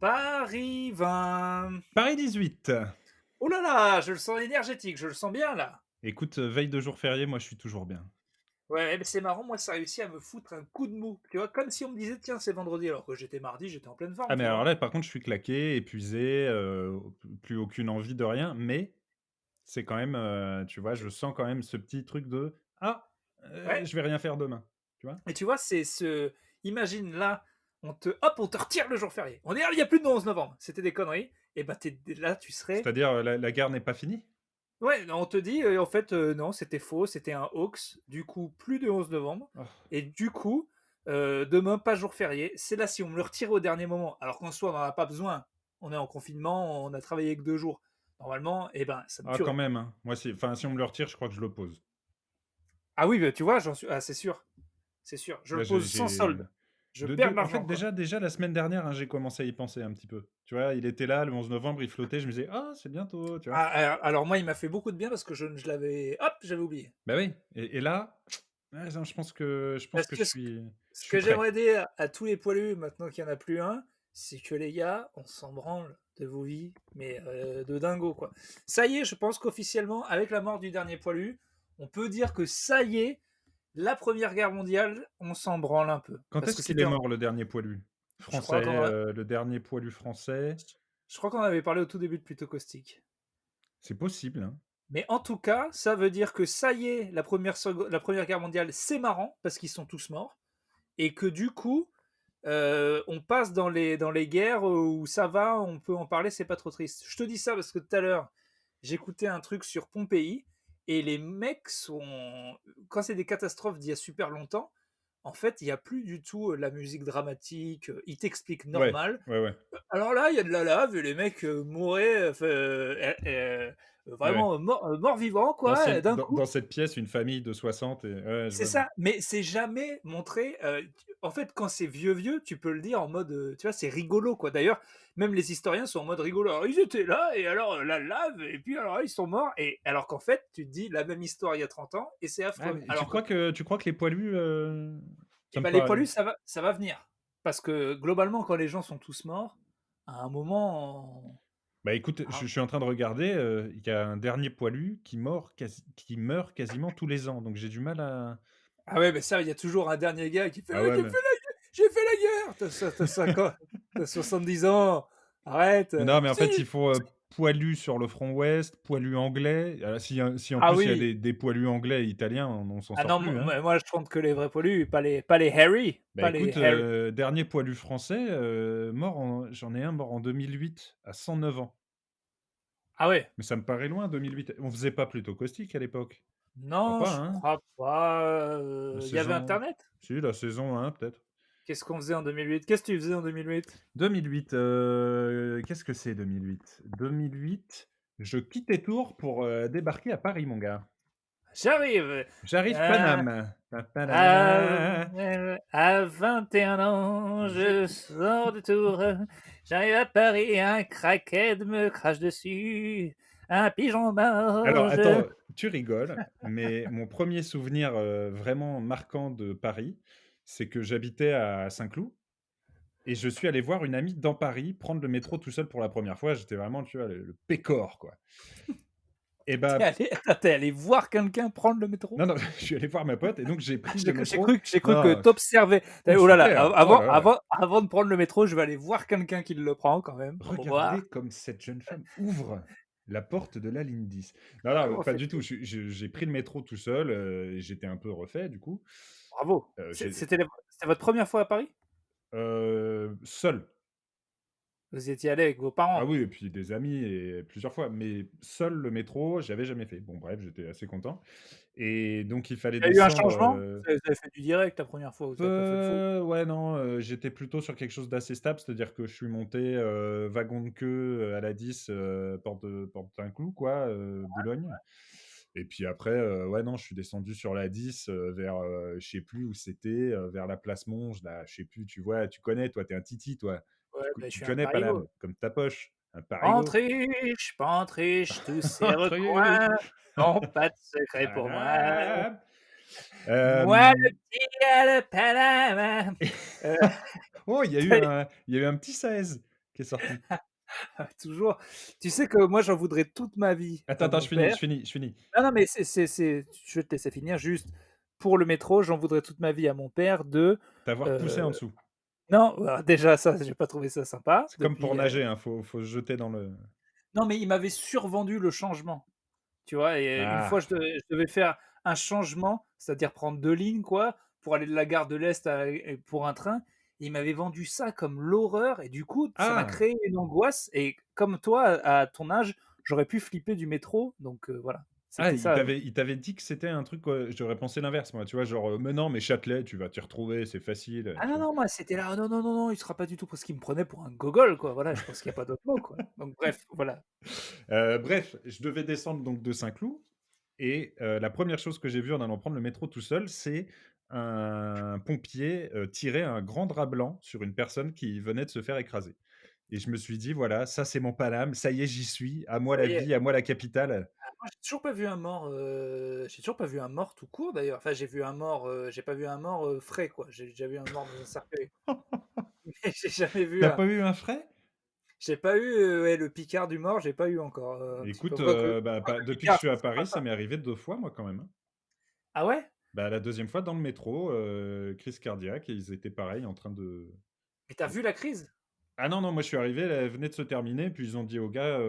Paris 20. Paris 18. Oh là là, je le sens énergétique, je le sens bien là. Écoute, veille de jour férié, moi je suis toujours bien. Ouais, mais c'est marrant, moi ça a réussi à me foutre un coup de mou. Tu vois, comme si on me disait, tiens, c'est vendredi, alors que j'étais mardi, j'étais en pleine Ah forme, mais tu alors vois. là, par contre, je suis claqué, épuisé, plus aucune envie de rien, mais c'est quand même, tu vois, je sens quand même ce petit truc de: «Ah, Ouais, je vais rien faire demain», tu vois? et tu vois, c'est ce. Imagine là, on te retire le jour férié. On est là, il n'y a plus de 11 novembre. C'était des conneries. Et bah, là, tu serais. C'est-à-dire, la guerre n'est pas finie? Ouais, non, on te dit, en fait, non, c'était faux, c'était un hoax. Du coup, plus de 11 novembre. Oh, Et du coup, demain, pas jour férié. C'est là si on me le retire au dernier moment. Alors qu'en soi, on n'en a pas besoin. On est en confinement, on a travaillé que 2 jours. Normalement, eh ben, ça me ah quand tuerait. même, hein. Moi si on me le retire, je crois que je l'oppose. Ah oui, bah, tu vois, j'en suis. Ah, c'est sûr. C'est sûr. Je Là, le pose sans solde. Je perds de de en l'argent, fait, quoi. déjà la semaine dernière, hein, j'ai commencé à y penser un petit peu. Tu vois? Il était là, le 11 novembre, il flottait, je me disais: «Ah, c'est bientôt», tu vois? Alors moi, il m'a fait beaucoup de bien parce que je l'avais. Hop, j'avais oublié. Bah oui, et là, ouais, non, Parce que je ce suis que prêt. j'aimerais dire à tous les poilus, maintenant qu'il n'y en a plus un, c'est que les gars, on s'en branle de vos vies, mais de dingo, quoi. Ça y est, je pense qu'officiellement, avec la mort du dernier poilu, on peut dire que ça y est, la Première Guerre mondiale, on s'en branle un peu. Quand Parce est-ce que qu'il est c'était. mort le dernier poilu? Je Français, crois qu'on le dernier poilu français? je crois qu'on avait parlé au tout début de Plutôt Caustique. C'est possible, hein. Mais en tout cas, ça veut dire que ça y est, la première Guerre mondiale, c'est marrant, parce qu'ils sont tous morts, et que du coup, on passe dans les guerres où ça va, on peut en parler, c'est pas trop triste. Je te dis ça parce que tout à l'heure, j'écoutais un truc sur Pompéi et les mecs sont. Quand c'est des catastrophes d'il y a super longtemps, en fait, il n'y a plus du tout la musique dramatique, ils t'expliquent Ouais, normal. ouais, ouais, Alors là, il y a de la lave et les mecs mouraient ouais. vraiment mort-vivant, quoi, d'un coup. Dans cette pièce, une famille de 60 et ouais, je C'est vois bien. ça, mais c'est jamais montré. En fait, quand c'est vieux, tu peux le dire en mode, tu vois, c'est rigolo, quoi. D'ailleurs, même les historiens sont en mode rigolo. Alors, ils étaient là, et alors la lave, et puis alors ils sont morts. Et alors qu'en fait, tu te dis la même histoire il y a 30 ans, et c'est Ah affreux. mais Alors que, tu crois que les poilus, et ça me ben, les paraît poilus, ça va venir. Parce que globalement, quand les gens sont tous morts, à un moment. bah, écoute, Ah, je suis en train de regarder, il y a un dernier poilu qui meurt quasiment tous les ans, donc j'ai du mal à ah ouais, mais ça, il y a toujours un dernier gars qui fait ah ouais, j'ai fait la guerre. T'as 50, t'as 70 ans. Arrête. mais non, mais en Si. fait, il faut, poilu sur le front ouest, poilu anglais. Si en Ah plus il y a oui. des poilus anglais et italiens, on s'en Ah sort non, plus, hein. moi, je compte que les vrais poilus, pas les Harry, Bah, pas les écoute, Harry. dernier poilu français, j'en ai un mort en 2008 à 109 ans. Ah ouais. Mais ça me paraît loin 2008. On faisait pas Plutôt Caustique à l'époque? Je crois Non, pas, je hein? crois pas. La Il y avait saison Internet? Si, la saison 1 peut-être. Qu'est-ce qu'on faisait en 2008? Qu'est-ce que tu faisais en 2008? 2008, qu'est-ce que c'est 2008? 2008, je quittais Tours pour, débarquer à Paris, mon gars. J'arrive. J'arrive Euh, Paname. Pa pa na na à, na. à 21 ans, J'ai je sors de Tours. J'arrive à Paris, un crackhead me crache dessus. Un pigeon Alors mange. attends, tu rigoles, mais mon premier souvenir, vraiment marquant de Paris, c'est que j'habitais à Saint-Cloud et je suis allé voir une amie dans Paris prendre le métro tout seul pour la première fois. J'étais vraiment, tu vois, le pécore, quoi. Et bah T'es allé voir quelqu'un prendre le métro? non, non, je suis allé voir ma pote et donc j'ai pris le métro. J'ai cru que Non, t'observais. oh Oh là là, super! Oh là là! avant de prendre le métro, je vais aller voir quelqu'un qui le prend quand même pour voir Regardez comme cette jeune femme ouvre la porte de la ligne 10. Non, non, comment pas du tout. fait-il. J'ai pris le métro tout seul, et j'étais un peu refait du coup. Bravo. J'ai C'était votre première fois à Paris? seul. Vous y étiez allé avec vos Ah parents? oui, et puis des amis et plusieurs fois, mais seul le métro, j'avais jamais fait. Bon bref, j'étais assez content et donc il fallait Il y a eu un descendre, changement? Vous avez fait du direct la première fois, vous avez pas fait le fou? ouais, non, j'étais plutôt sur quelque chose d'assez stable, c'est-à-dire que je suis monté, wagon de queue, à la 10, porte Saint-Cloud quoi, Boulogne et puis après, ouais, non, je suis descendu sur la 10, vers, je sais plus où c'était, vers la place Monge là, je sais plus, tu vois? Tu connais toi, tu es un titi toi. Ouais, bah, je Tu suis un connais parigot. Paname, comme ta poche, un parigot. Pantriche, tous ces recoins Truc. n'ont pas de secret pour moi. Paname. Moi, le Hem, petit gars de Panama. Heu, oh, tu il y a eu un petit 16. qui est sorti. Toujours. Tu sais que moi, j'en voudrais toute ma vie Attends, à attends, mon père. je finis. Non, non, mais je vais te laisser finir. Juste pour le métro, j'en voudrais toute ma vie à mon père de. T'avoir poussé en euh, dessous. non, alors déjà ça, j'ai pas trouvé ça sympa C'est comme pour depuis. nager, hein, faut se jeter dans le Non, mais il m'avait survendu le changement. Tu vois? Et une fois, ah! je devais faire un changement, c'est-à-dire prendre 2 lignes, quoi, pour aller de la gare de l'Est pour un train. Il m'avait vendu ça comme l'horreur et du coup, ça m'a Ah! créé une angoisse et comme toi, à ton âge, j'aurais pu flipper du métro donc voilà, Ah, c'était ça. il t'avait dit que c'était un truc, j'aurais pensé l'inverse moi, tu vois? Genre, «Mais non, mais Châtelet, tu vas t'y retrouver, c'est facile», Ah tu non, vois? non, moi, c'était là: «Ah non, non, non, non, il sera pas du tout» parce qu'il me prenait pour un gogol, quoi, voilà, je pense qu'il y a pas d'autre mot, quoi. Donc bref, voilà. Bref, je devais descendre donc de Saint-Cloud et la première chose que j'ai vue en allant prendre le métro tout seul, c'est un pompier, tirer un grand drap blanc sur une personne qui venait de se faire écraser et je me suis dit: «Voilà, ça c'est mon Paname, ça y est, j'y suis, à moi Ça la y est. vie, à moi la capitale». Moi, j'ai toujours pas vu un mort tout court d'ailleurs. Enfin, j'ai vu un mort, j'ai pas vu un mort, frais quoi. J'ai déjà vu un mort dans un cercueil. Mais Tu as pas eu un frais? j'ai pas eu, ouais, le Picard du mort, j'ai pas eu encore, un petit peu. Écoute, bah, Quoique pas depuis que je Picard, suis à c'est Paris, ça sympa. m'est arrivé 2 fois moi quand même, hein. Ah ouais? Bah, la deuxième fois dans le métro, crise cardiaque et ils étaient pareil en train Mais tu as vu la crise? ah non, non, moi je suis arrivé, elle venait de se terminer, puis ils ont dit au gars,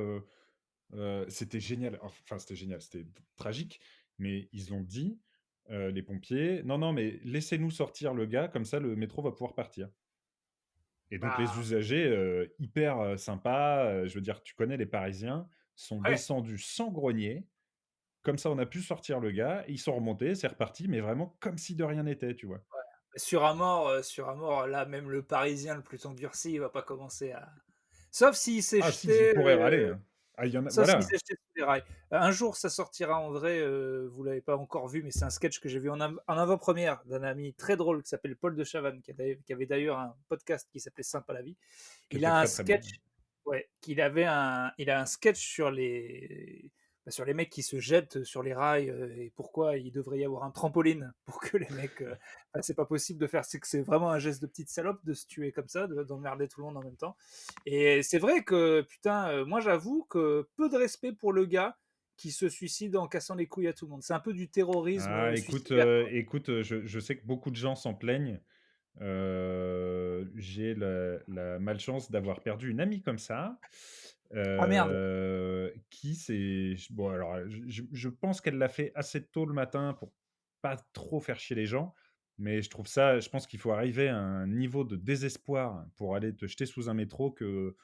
c'était génial, enfin c'était génial, c'était tragique, mais ils ont dit, les pompiers: «Non, non, mais laissez-nous sortir le gars, comme ça le métro va pouvoir partir» et donc les Bah, usagers, hyper, sympas, je veux dire, tu connais les Parisiens, sont ouais. descendus sans grogner. Comme ça, on a pu sortir le gars, ils sont remontés, c'est reparti, mais vraiment comme si de rien n'était, tu vois? Sur un mort, là, même le Parisien le plus endurci, il va pas commencer à sauf s'il s'est Ah si, ils jeté, pourraient râler, hein. Ah, il y en a sauf s'il voilà, s'est jeté sous les rails. Un jour, ça sortira en vrai, vous l'avez pas encore vu, mais c'est un sketch que j'ai vu en avant-première d'un ami très drôle qui s'appelle Paul de Chavannes, qui avait d'ailleurs un podcast qui s'appelait Simple à la vie. qui Il était a un très, très bien. sketch, ouais, il a un sketch sur les mecs qui se jettent sur les rails et pourquoi il devrait y avoir un trampoline pour que les mecs. Enfin, c'est pas possible de faire. C'est que c'est vraiment un geste de petite salope de se tuer comme ça, d'emmerder tout le monde en même temps. Et c'est vrai que, putain, moi j'avoue que peu de respect pour le gars qui se suicide en cassant les couilles à tout le monde. C'est un peu du terrorisme Ah écoute, suicidaire, quoi. je sais que beaucoup de gens s'en plaignent. J'ai la malchance d'avoir perdu une amie comme ça, Ah merde! qui s'est bon alors, je pense qu'elle l'a fait assez tôt le matin pour pas trop faire chier les gens, mais je pense qu'il faut arriver à un niveau de désespoir pour aller te jeter sous un métro que,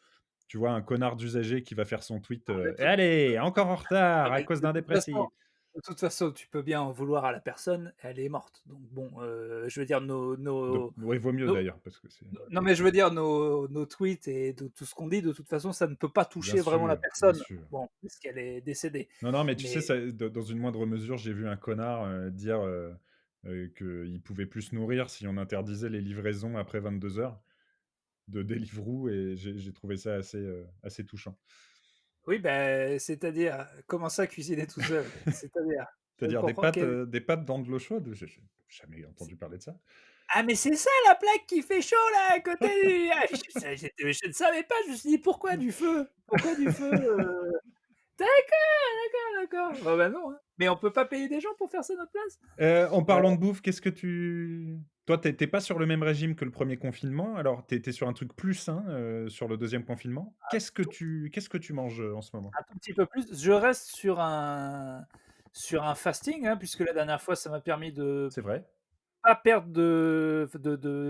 tu vois, un connard d'usager qui va faire son tweet, Ah, «Et allez, encore en ah, retard à mais cause d'un dépressif». de toute façon, tu peux bien en vouloir à la personne, elle est morte. Donc bon, je veux dire De ouais, vaut mieux nos d'ailleurs parce que c'est non, mais je veux dire nos tweets et de tout ce qu'on dit, de toute façon, ça ne peut pas bien toucher vraiment la sûr, bien personne. sûr. Bon, puisqu'elle est décédée. Non, non, mais tu sais, Mais ça dans une moindre mesure, j'ai vu un connard, dire, qu'il pouvait plus se nourrir si on interdisait les livraisons après 22 heures de Deliveroo et j'ai trouvé ça assez touchant. oui, ben, c'est-à-dire, comment ça cuisiner tout seul? C'est-à-dire? Je ne C'est-à-dire comprends quel des pâtes dans de l'eau chaude? J'ai jamais entendu parler de ça. ah mais c'est ça la plaque qui fait chaud là à côté du ah je ne savais pas, je me suis dit: «Pourquoi du feu? Pourquoi du feu?» D'accord, d'accord. Bah non, hein. Mais on peut pas payer des gens pour faire ça à notre place? En Heu, parlant de bouffe, qu'est-ce que tu toi, tu es pas sur le même régime que le premier confinement, alors tu étais sur un truc plus sain, sur le deuxième confinement. Qu'est-ce que tu manges, en ce moment? un tout petit peu plus. Je reste sur un fasting, hein, puisque la dernière fois ça m'a permis de C'est vrai? pas perdre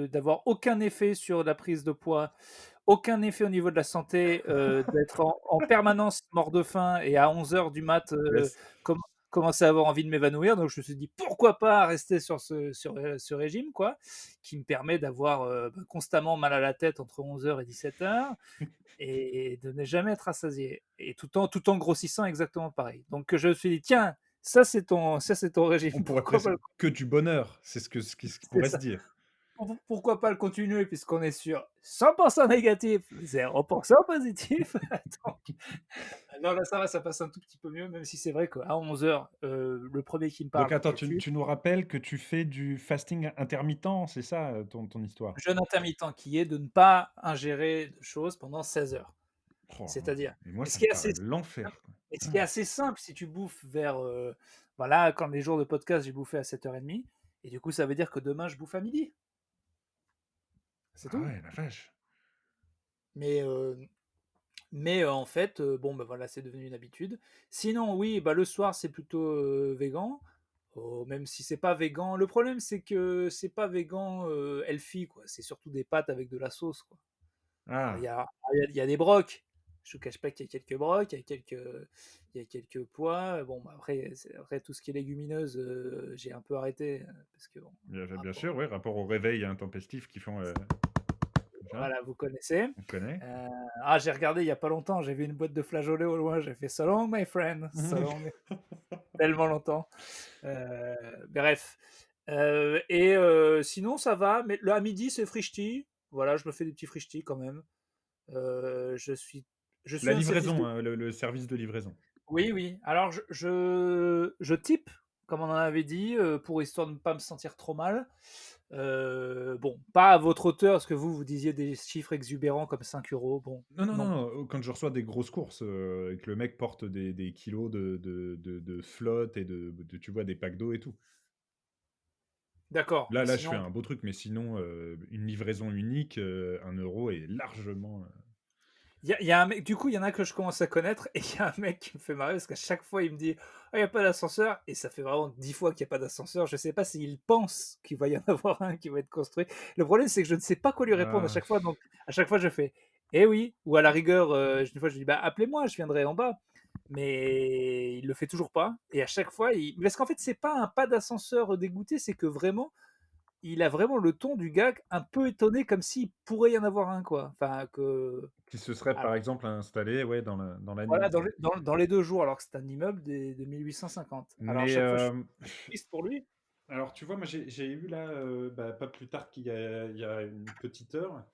d'avoir aucun effet sur la prise de poids, aucun effet au niveau de la santé, d'être en permanence mort de faim et à 11 heures du mat, Yes. com commencer à avoir envie de m'évanouir. Donc je me suis dit: «Pourquoi pas rester ce régime quoi?» qui me permet d'avoir, bah, constamment mal à la tête entre 11 heures et 17 heures et de ne jamais être rassasié et tout en grossissant exactement pareil. Donc je me suis dit: «Tiens, ça c'est ton On régime, pourrait pourquoi pas presque le que du bonheur, c'est ce qui c'est pourrait se ça. dire. Pourquoi pas le continuer puisqu'on est sur 100% négatif, 0% positif. Donc, non, là, ça va, ça passe un tout petit peu mieux, même si c'est vrai qu'à 11h, le premier qui me Donc parle attends, me tue. tu nous rappelles que tu fais du fasting intermittent, c'est ça ton histoire? Jeûne intermittent qui est de ne pas ingérer de choses pendant 16 heures. Oh, C'est-à-dire, mais moi, et ce ça qui me est assez paraît l'enfer, quoi. et ce qui est Ah assez simple, si tu bouffes vers, voilà, quand les jours de podcast, j'ai bouffé à 7h30 et du coup, ça veut dire que demain, je bouffe à midi. C'est ah tout. ouais, la vache. Mais, en fait, bon, bah, voilà, c'est devenu une habitude. Sinon, oui, bah, le soir, c'est plutôt, végan, même si c'est pas végan. Le problème, c'est que c'est pas végan, healthy, quoi. C'est surtout des pâtes avec de la sauce, quoi. Alors Ah, il y a des brocs. Je te cache pas qu'il y a quelques brocs, il y a quelques pois. Bon, bah, après tout ce qui est légumineuse, j'ai un peu arrêté, parce que bon, bien rapport sûr, oui, rapport au réveil intempestif qui font, ça, voilà, vous connaissez. on connaît. Heu, j'ai regardé il y a pas longtemps, j'ai vu une boîte de flageolets au loin, j'ai fait: «So long my friend, so long». Tellement longtemps. Heu, bref, sinon ça va, mais le à midi, c'est frichti. Voilà, je me fais des petits frichtis quand même. Heu, je suis je La suis un service livraison, de hein, le service de livraison. oui, oui. Alors je type, comme on en avait dit, pour histoire de ne pas me sentir trop mal. Bon, pas à votre hauteur, parce que vous disiez des chiffres exubérants comme 5 euros. Bon, Non, non, non. non, quand je reçois des grosses courses, et que le mec porte des kilos de flotte et tu vois, des packs d'eau et tout. D'accord, mais Là, je fais sinon, un beau truc, mais sinon, une livraison unique, 1 € est largement, il y a un mec, du coup, il y en a que je commence à connaître, et il y a un mec qui me fait marrer parce qu'à chaque fois, il me dit: «Ah, il y a pas d'ascenseur», et ça fait vraiment 10 fois qu'il y a pas d'ascenseur. Je sais pas s'il pense qu'il va y en avoir un qui va être construit. Le problème, c'est que je ne sais pas quoi lui répondre à ah, chaque fois, donc à chaque fois, je fais: «Eh oui», ou à la rigueur, une fois, je lui dis: «Bah, appelez-moi, je viendrai en bas». Mais il le fait toujours pas, et à chaque fois, il parce qu'en fait, c'est pas un pas d'ascenseur dégoûté, c'est que vraiment, il a vraiment le ton du gars un peu étonné, comme s'il pourrait y en avoir un, quoi. Enfin, que qui se serait, par exemple, installé, ouais, dans la voilà, nuit. dans les 2 jours, alors que c'est un immeuble de 1850. Alors à Mais, chaque fois, je suis triste pour lui. alors, tu vois, moi, j'ai eu là, bah, pas plus tard qu'il y a une petite heure,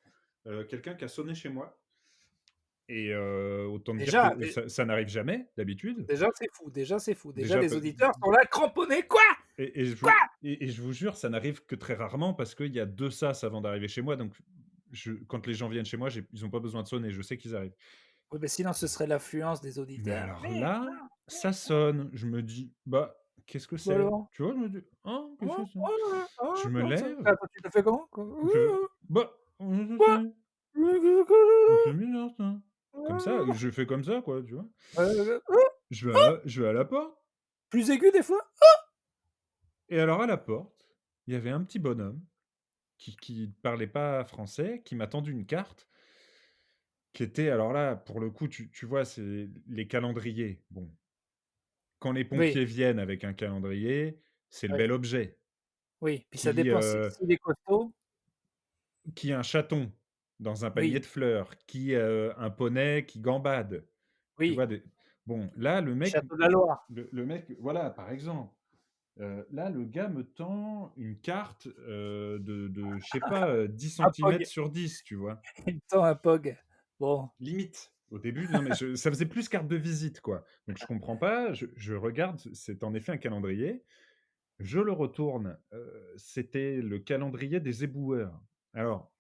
quelqu'un qui a sonné chez moi et autant te dire Déjà, que ça n'arrive jamais, d'habitude. déjà c'est fou, déjà c'est fou. Déjà Déjà les pe auditeurs sont là cramponnés. Quoi? Quoi? et je vous jure, ça n'arrive que très rarement parce qu'il y a 2 sas avant d'arriver chez moi, donc quand les gens viennent chez moi, ils ont pas besoin de sonner, je sais qu'ils arrivent. Oui, mais sinon ce serait l'affluence des Mais auditeurs. alors Mais là, ça sonne, je me dis: «Bah, qu'est-ce que bah c'est?» alors? Tu vois? Je me dis: «Hein, qu'est-ce que c'est?» Je me Comme ça. lève, Attends, tu le fais comment? je fais: «Bah, qu'est-ce que Quoi? c'est? C'est bizarre ça». Comme ça, je fais comme ça quoi, tu vois? Je vais à la porte Plus aigu des fois? et alors à la porte, il y avait un petit bonhomme qui parlait pas français, qui m'a tendu une carte, qui était alors là, pour le coup, tu vois, c'est les calendriers. Bon, quand les Oui, pompiers viennent avec un calendrier, c'est le oui, bel objet. oui. Puis ça Qui, dépend si s'il est costaud, qui un chaton dans un panier oui, de fleurs, qui, un poney qui gambade. Tu oui. vois? Des Bon, là, Château de la Loire, le mec voilà, par exemple. Là, le gars me tend une carte, de je sais pas, 10 un POG, centimètres sur 10, tu vois? il me tend un POG. Bon, Limite. Au début, non, mais ça faisait plus carte de visite, quoi. Donc je comprends pas, je regarde, c'est en effet un calendrier. Je le retourne, c'était le calendrier des éboueurs. Alors,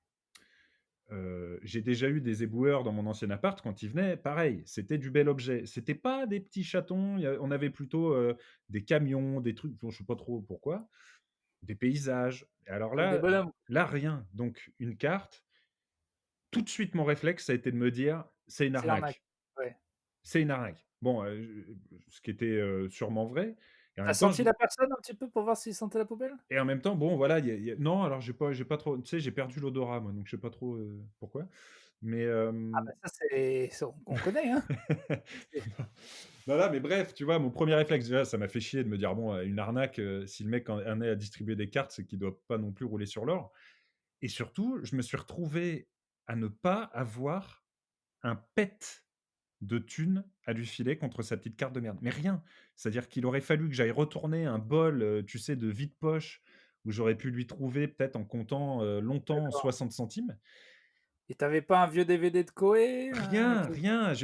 j'ai déjà eu des éboueurs dans mon ancien appart quand ils venaient, pareil, c'était du bel objet. C'était pas des petits chatons, on avait plutôt, des camions, des trucs, bon, je sais pas trop pourquoi. Des paysages. Et alors ouais, des bonhommes, là rien. Donc une carte, tout de suite mon réflexe ça a été de me dire: «C'est une c'est l'arnaque. arnaque, Ouais. c'est une arnaque». Bon, ce qui était, sûrement vrai et en Tu même temps je senti la personne un petit peu pour voir s'il sentait la poubelle? et en même temps, bon voilà, il y a non, alors j'ai pas trop tu sais, j'ai perdu l'odorat moi, donc je sais pas trop, pourquoi. Mais, Ah bah ça c'est on connaît, hein. C'est non, non, mais bref, tu vois, mon premier réflexe déjà, ça m'a fait chier de me dire: «Bon, une arnaque, si le mec en est à distribuer des cartes, c'est qu'il doit pas non plus rouler sur l'or». Et surtout, je me suis retrouvé à ne pas avoir un pet de thunes à lui filer contre sa petite carte de merde. Mais rien. C'est-à-dire qu'il aurait fallu que j'aille retourner un bol, tu sais, de vide-poche où j'aurais pu lui trouver peut-être en comptant, longtemps D'accord. 60 centimes. Et t'avais pas un vieux DVD de Koé, Rien, rien,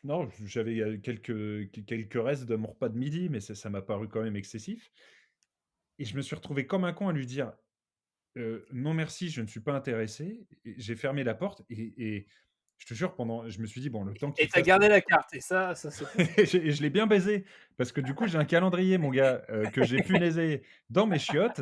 non, j'avais, quelques restes de mon repas de midi, mais ça m'a paru quand même excessif et je me suis retrouvé comme un con à lui dire: Non merci, je ne suis pas intéressé» et j'ai fermé la porte et je te jure pendant je me suis dit: «Bon, le temps et qu'il tu fasse» gardé la carte et ça c'est fou. et je l'ai bien baisé parce que du coup, j'ai un calendrier mon gars, que j'ai punaisé dans mes chiottes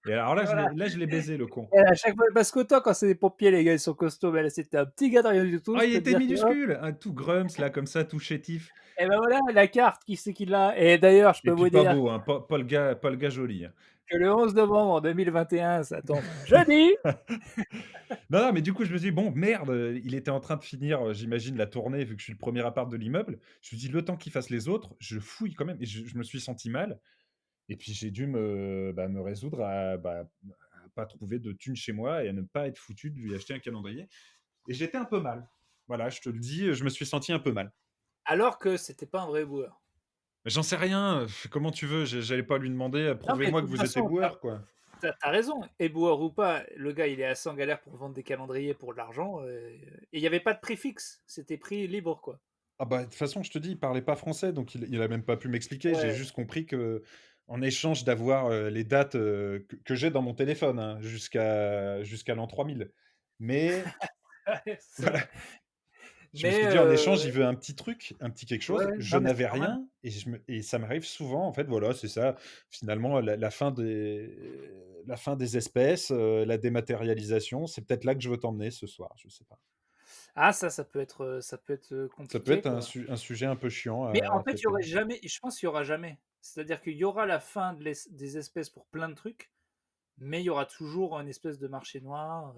et alors là, Voilà. je l'ai baisé le con. Et à chaque fois parce qu'autant quand c'est des pompiers, les gars, ils sont costauds, mais là, c'était un petit gars de rien du tout, Ah, je il peux te était dire que hop minuscule, un tout grums là comme ça, tout chétif et ben voilà, la carte, qui c'est qui l'a? Et d'ailleurs, je peux et puis vous pas dire beau, hein, pas le gars joli, hein. que le 11 novembre 2021, ça tombe un jeudi. Non, non, mais du coup, je me suis dit: «Bon, merde», il était en train de finir, j'imagine la tournée vu que je suis le premier appart de l'immeuble. Je me suis dit: «Le temps qu'il fasse les autres, je fouille quand même» et je me suis senti mal et puis j'ai dû me résoudre à pas trouver de thunes chez moi et à ne pas être foutu de lui acheter un calendrier et j'étais un peu mal. Voilà, je te le dis, je me suis senti un peu mal. Alors que c'était pas un vrai boueur. Mais j'en sais rien, comment tu veux? J'allais pas lui demander: Non, mais de «Prouvez-moi que toute vous étiez façon, boueur», quoi. tu raison, éboueur ou pas, le gars, il est assez en galère pour vendre des calendriers pour de l'argent, et il y avait pas de prix fixe, c'était prix libre, quoi. Ah bah, de toute façon, je te dis, il parlait pas français, donc il a même pas pu m'expliquer. J'ai Ouais, juste compris que en échange d'avoir, les dates, que j'ai dans mon téléphone, hein, jusqu'à l'an 3000. Mais c'est voilà, vrai. je me suis Mais dit: «En échange, il veut un petit truc, un petit quelque ouais, chose». ouais, Je non, mais c'est n'avais normal. rien et ça m'arrive souvent, en fait, voilà, c'est ça. Finalement, la fin des espèces, la dématérialisation, c'est peut-être là que je veux t'emmener ce soir, je sais pas. Ah ça peut être, Ça peut compliqué, être quoi. un sujet un peu chiant Mais en à fait, il y traiter. aurait jamais je pense qu'il y aura jamais. C'est-à-dire qu'il y aura la fin des espèces pour plein de trucs, mais il y aura toujours une espèce de marché noir.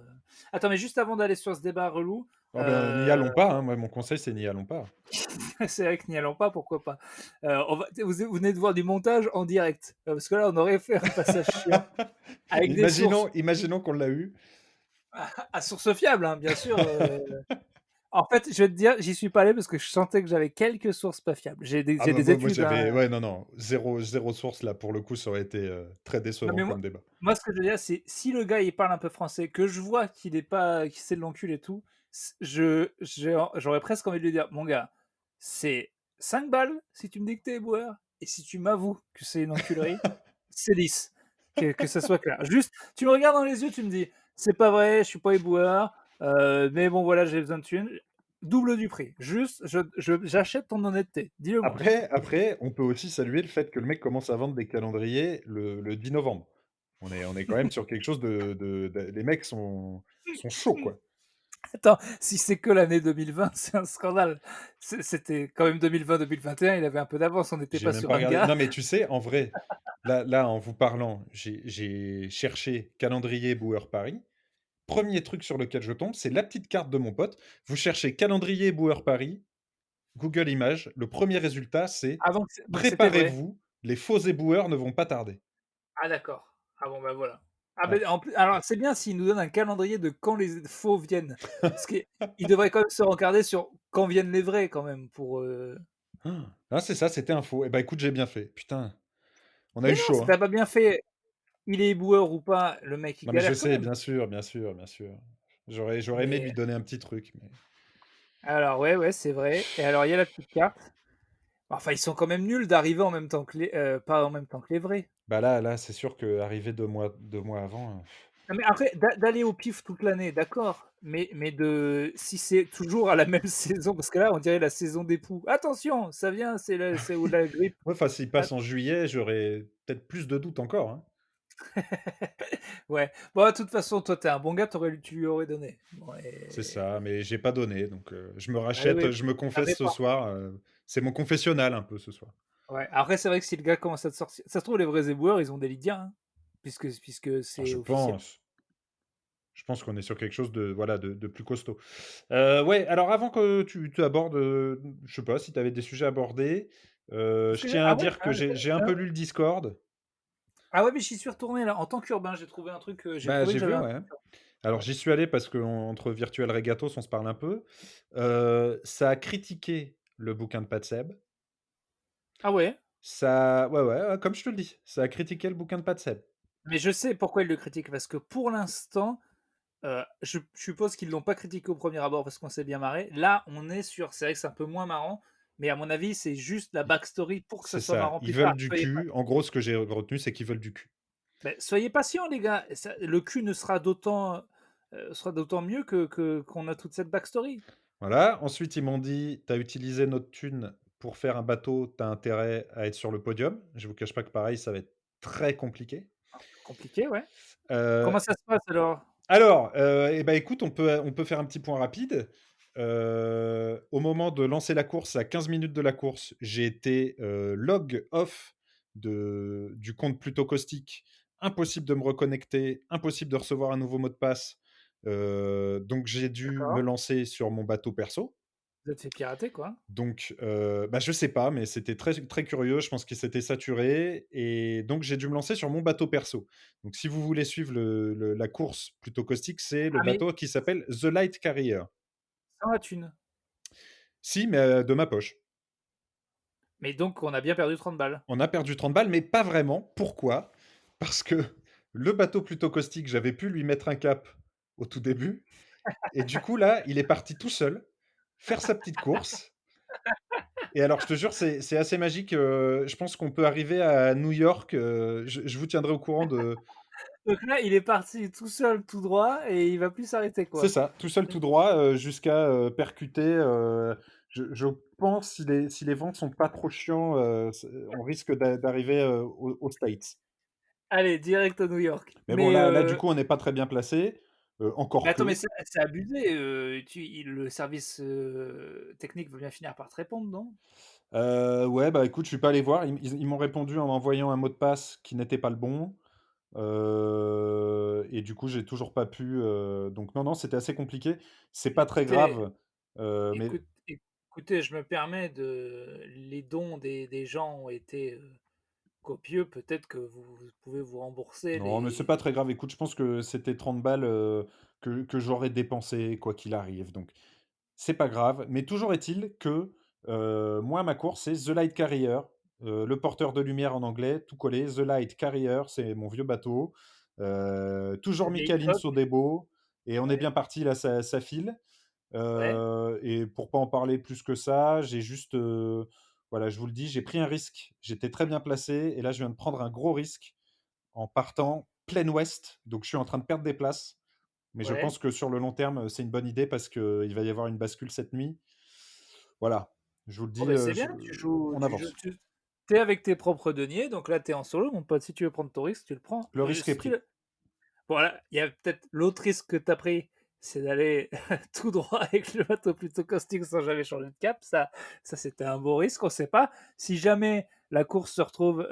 Attends, mais juste avant d'aller sur ce débat relou, Oh ben, n'y allons pas, hein, moi, mon conseil, c'est n'y allons pas. c'est vrai que n'y allons pas, pourquoi pas. Vous venez de voir du montage en direct, parce que là, on aurait fait un passage chiant avec des sources Imaginons qu'on l'a eu. à sources fiables, hein, bien sûr. En fait, je vais te dire, j'y suis pas allé parce que je sentais que j'avais quelques sources pas fiables. Ah J'ai bah, des moi études, hein. j'avais ouais, non, non, zéro source là, pour le coup, ça aurait été, très Non, décevant mais comme débat. moi, ce que je veux dire, c'est si le gars il parle un peu français, que je vois qu'il est pas, qu'il sait de l'encul et tout, j'aurais presque envie de lui dire, mon gars, c'est 5 balles si tu me dis que t'es éboueur, et si tu m'avoues que c'est une enculerie, c'est 10. Que ça soit clair. Juste, tu me regardes dans les yeux, tu me dis, c'est pas vrai, je suis pas éboueur, mais bon, voilà, j'ai besoin de thunes. Double du prix. Juste, j'achète ton honnêteté. Dis-le moi. Après, on peut aussi saluer le fait que le mec commence à vendre des calendriers le 10 novembre. On est quand même sur quelque chose de les mecs sont chauds, quoi. Attends, si c'est que l'année 2020, c'est un scandale. C'était quand même 2020-2021, il avait un peu d'avance, on n'était J'ai pas même sur pas un regardé. gars. Non, mais tu sais, en vrai, là, en vous parlant, j'ai cherché calendrier Boueur Paris. Premier truc sur lequel je tombe, c'est la petite carte de mon pote. Vous cherchez calendrier Boueur Paris, Google Images, le premier résultat, c'est Ah donc c'était vrai. «Préparez-vous, les faux éboueurs ne vont pas tarder». Ah d'accord. Ah bon, bah voilà. Ah Ouais. ben en plus, alors c'est bien s'il nous donne un calendrier de quand les faux viennent. Parce qu'il devrait quand même se rencarder sur quand viennent les vrais quand même pour, Ah, c'est ça, c'était un faux. Eh ben, écoute, j'ai bien fait. Putain, on a Mais eu non, chaud, si hein. tu pas bien fait, il est éboueur ou pas, le mec il Non, mais je galère quand sais, même. bien sûr, bien sûr, bien sûr. J'aurais aimé Mais lui donner un petit truc, mais alors ouais, ouais, c'est vrai, et alors il y a la petite carte. Enfin, ils sont quand même nuls d'arriver en même temps que les pas en même temps que les vrais. bah, là, c'est sûr qu'arrivé 2 mois avant, Non, mais après, d'aller au pif toute l'année, d'accord, mais de si c'est toujours à la même saison, parce que là, on dirait la saison des poux. Attention, ça vient, c'est ou la grippe. ouais, enfin, s'il At passe en juillet, j'aurais peut-être plus de doutes encore, hein. Ouais. Bon, de toute façon, toi, tu es un bon gars, tu lui aurais donné. Bon C'est et ça, mais j'ai pas donné, donc je me ah oui, rachète, oui, je me tu confesse avais ce pas. soir, c'est mon confessionnal un peu ce soir. Ouais. Après, c'est vrai que si le gars commence à te sortir, ça se trouve, les vrais éboueurs, ils ont des lydiens, hein, puisque Ah, c'est officiel. je pense qu'on est sur quelque chose de, voilà, de plus costaud. Ouais, alors avant que tu abordes, je sais pas si tu avais des sujets à aborder, Parce je que tiens à ah ouais? dire que j'ai un peu lu le Discord. Ah ouais, mais j'y suis retourné là, en tant qu'urbain, j'ai trouvé un truc, j'ai Bah, trouvé j'ai que j'avais vu, un ouais. truc. Alors Ouais. j'y suis allé parce qu'entre Virtual Regatos, on se parle un peu. Ça a critiqué le bouquin de Patseb. Ah ouais? Ça ouais, ouais, comme je te le dis, ça a critiqué le bouquin de Patseb. Mais je sais pourquoi ils le critiquent, parce que pour l'instant, je suppose qu'ils l'ont pas critiqué au premier abord parce qu'on s'est bien marré. Là, on est sur c'est vrai que c'est un peu moins marrant, mais à mon avis, c'est juste la I backstory pour que ça C'est soit ça, marrant ils plus tard. veulent du cul. En gros, ce que j'ai retenu, c'est qu'ils veulent du cul. Soyez patients les gars, ça le cul ne sera d'autant mieux que qu'on a toute cette backstory. Voilà. Ensuite, ils m'ont dit: «Tu as utilisé notre thune pour faire un bateau, tu as intérêt à être sur le podium». Je vous cache pas que pareil, ça va être très compliqué. Compliqué, ouais. Heu, Comment ça se passe alors? alors, et bah, écoute, on peut faire un petit point rapide. Au moment de lancer la course, à 15 minutes de la course, j'ai été, log off du compte Plutôt Caustique. Impossible de me reconnecter, impossible de recevoir un nouveau mot de passe. Donc j'ai dû me D'accord. lancer sur mon bateau perso. Vous êtes fait pirater quoi? Donc, bah, je sais pas, mais c'était très très curieux. Je pense qu'il s'était saturé et donc j'ai dû me lancer sur mon bateau perso. Donc si vous voulez suivre la course Plutôt Caustique, c'est le Ah mais bateau qui s'appelle The Light Carrier. sans la thune? Si, mais, de ma poche. Mais donc on a bien perdu 30 balles. On a perdu 30 balles, mais pas vraiment. Pourquoi? Parce que le bateau Plutôt Caustique, j'avais pu lui mettre un cap au tout début et du coup là, il est parti tout seul faire sa petite course. Et alors, je te jure, c'est assez magique. Je pense qu'on peut arriver à New York. Je vous tiendrai au courant de. Donc là, il est parti tout seul, tout droit et il va plus s'arrêter C'est quoi. ça, tout seul, tout droit, jusqu'à percuter. Je pense si les vents sont pas trop chiants, on risque d'arriver aux States. Allez, direct à New York. Mais bon, là, du coup, on n'est pas très bien placé. Mais Encore attends, mais que. c'est abusé, le service, technique va bien finir par te répondre, non? Ouais, bah écoute, je suis pas allé voir. Ils m'ont répondu en m'envoyant un mot de passe qui n'était pas le bon. Et du coup, j'ai toujours pas pu, donc non, non, c'était assez compliqué. C'est pas très Écoutez grave, mais écoutez, je me permets les dons des gens ont été, copieux, peut-être que vous pouvez vous rembourser non, mais c'est les pas très grave. Écoute, je pense que c'était 30 balles, que j'aurais dépensé quoi qu'il arrive, donc c'est pas grave. Mais toujours est-il que, moi, ma course, c'est The Light Carrier, le porteur de lumière en anglais, tout collé. The Light Carrier, c'est mon vieux bateau, la toujours vieille Michaeline coque, Sodebo et on est ouais, bien parti là, ça file. ouais, Et pour pas en parler plus que ça, j'ai juste, voilà, je vous le dis, j'ai pris un risque. J'étais très bien placé et là, je viens de prendre un gros risque en partant plein ouest, donc je suis en train de perdre des places. Mais je ouais. pense que sur le long terme, c'est une bonne idée parce qu'il va y avoir une bascule cette nuit. Voilà, je vous le Bon, dis, bah, c'est bien, on avance. tu es avec tes propres deniers, donc là, tu es en solo, mon pote. Si tu veux prendre ton risque, tu le prends. Le risque est Si tu pris. le Voilà, il y a peut-être l'autre risque que tu as pris, c'est d'aller tout droit avec le bateau plutôt caustique sans jamais changer de cap. Ça c'était un beau risque, on ne sait pas. Si jamais la course se retrouve,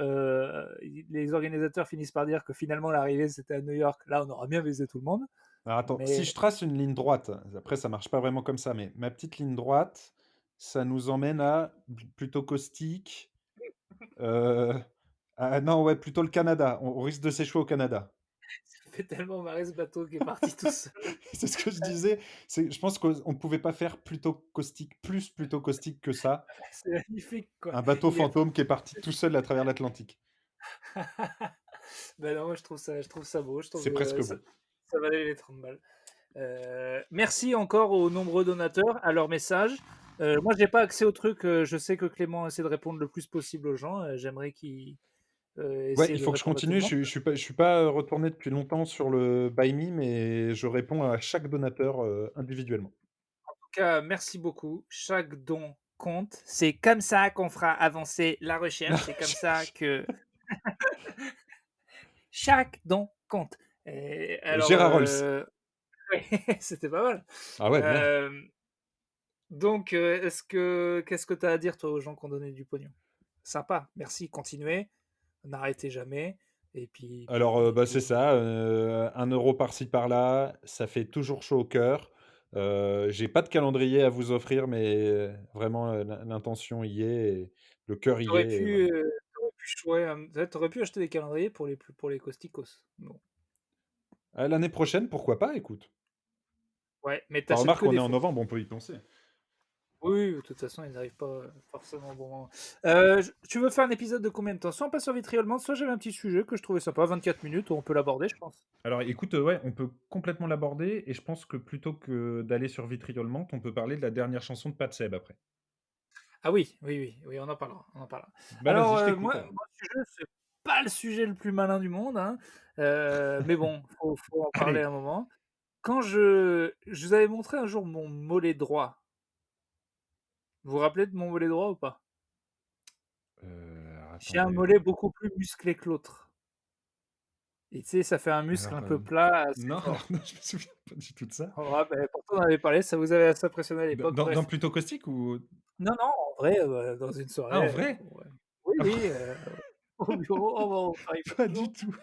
les organisateurs finissent par dire que finalement l'arrivée c'était à New York, là on aura bien visé tout le monde. Alors attends, si je Mais trace une ligne droite, après ça marche pas vraiment comme ça, mais ma petite ligne droite, ça nous emmène à plutôt caustique. Heu, ah non, ouais, plutôt le Canada. On risque de s'échouer au Canada. ça fait tellement marrer ce bateau qui est parti tout seul. C'est ce que je disais, je pense qu'on ne pouvait pas faire plutôt caustique, plus plutôt caustique que ça. C'est magnifique quoi. Un bateau Il est fantôme qui est parti tout seul à travers l'Atlantique. ben non, moi je trouve ça beau, je trouve C'est presque beau. ça valait les 30 balles. Merci encore aux nombreux donateurs, à leurs messages. Moi, j'ai pas accès au truc. Je sais que Clément essaie de répondre le plus possible aux gens. J'aimerais qu'il Ouais, essaie il de faut que je répondre à tout le continue. monde. Je suis pas, retourné depuis longtemps sur le Buy Me, mais je réponds à chaque donateur, individuellement. En tout cas, merci beaucoup. Chaque don compte. C'est comme ça qu'on fera avancer la recherche. C'est comme ça que chaque don compte. Alors, Gérard Rolls. c'était pas mal. Ah ouais, bien. Euh, donc, qu'est-ce que tu as à dire, toi, aux gens qui ont donné du pognon? Sympa, merci, continuez. N'arrêtez jamais. Et puis, Alors, bah, c'est ça, 1 € par-ci par-là, ça fait toujours chaud au cœur. J'ai pas de calendrier à vous offrir, mais vraiment, l'intention y est et le cœur y est et voilà. ouais, tu pu acheter des calendriers pour les Costicos. Bon. L'année prochaine, pourquoi pas, écoute. Ouais, mais Bah, t'achètes remarque, que on des est en faux. novembre, on peut y penser. Oui, de toute façon, ils n'arrivent pas, forcément au bon moment. J tu veux faire un épisode de combien de temps? Soit on passe sur Vitriolement, soit j'avais un petit sujet que je trouvais sympa, 24 minutes, on peut l'aborder, je pense. Alors écoute, ouais, on peut complètement l'aborder et je pense que plutôt que d'aller sur Vitriolement, on peut parler de la dernière chanson de Pat Seb après. Ah oui, oui, oui, oui, on en parlera, on en parlera. Bah, vas-y, Alors, je t'écoute moi alors. moi, le sujet, c'est pas le sujet le plus malin du monde, hein, mais bon, faut en parler Allez! un moment. Quand je vous avais montré un jour mon mollet droit. Vous vous rappelez de mon mollet droit ou pas? Alors J'ai un attendez, mollet beaucoup plus musclé que l'autre et tu sais, ça fait un muscle alors, un peu plat, assez non, alors fort. non, je me souviens pas du tout de ça. Ouais, beh, pourtant on en avait parlé, ça vous avait assez impressionné à Dans l'époque, dans bref. Plutôt Caustique ou Non, non, en vrai, dans une ah, en soirée, vrai? ouais. Oui, Ah oui, au bureau, oh bon, ça arrive pas pas du toujours. tout.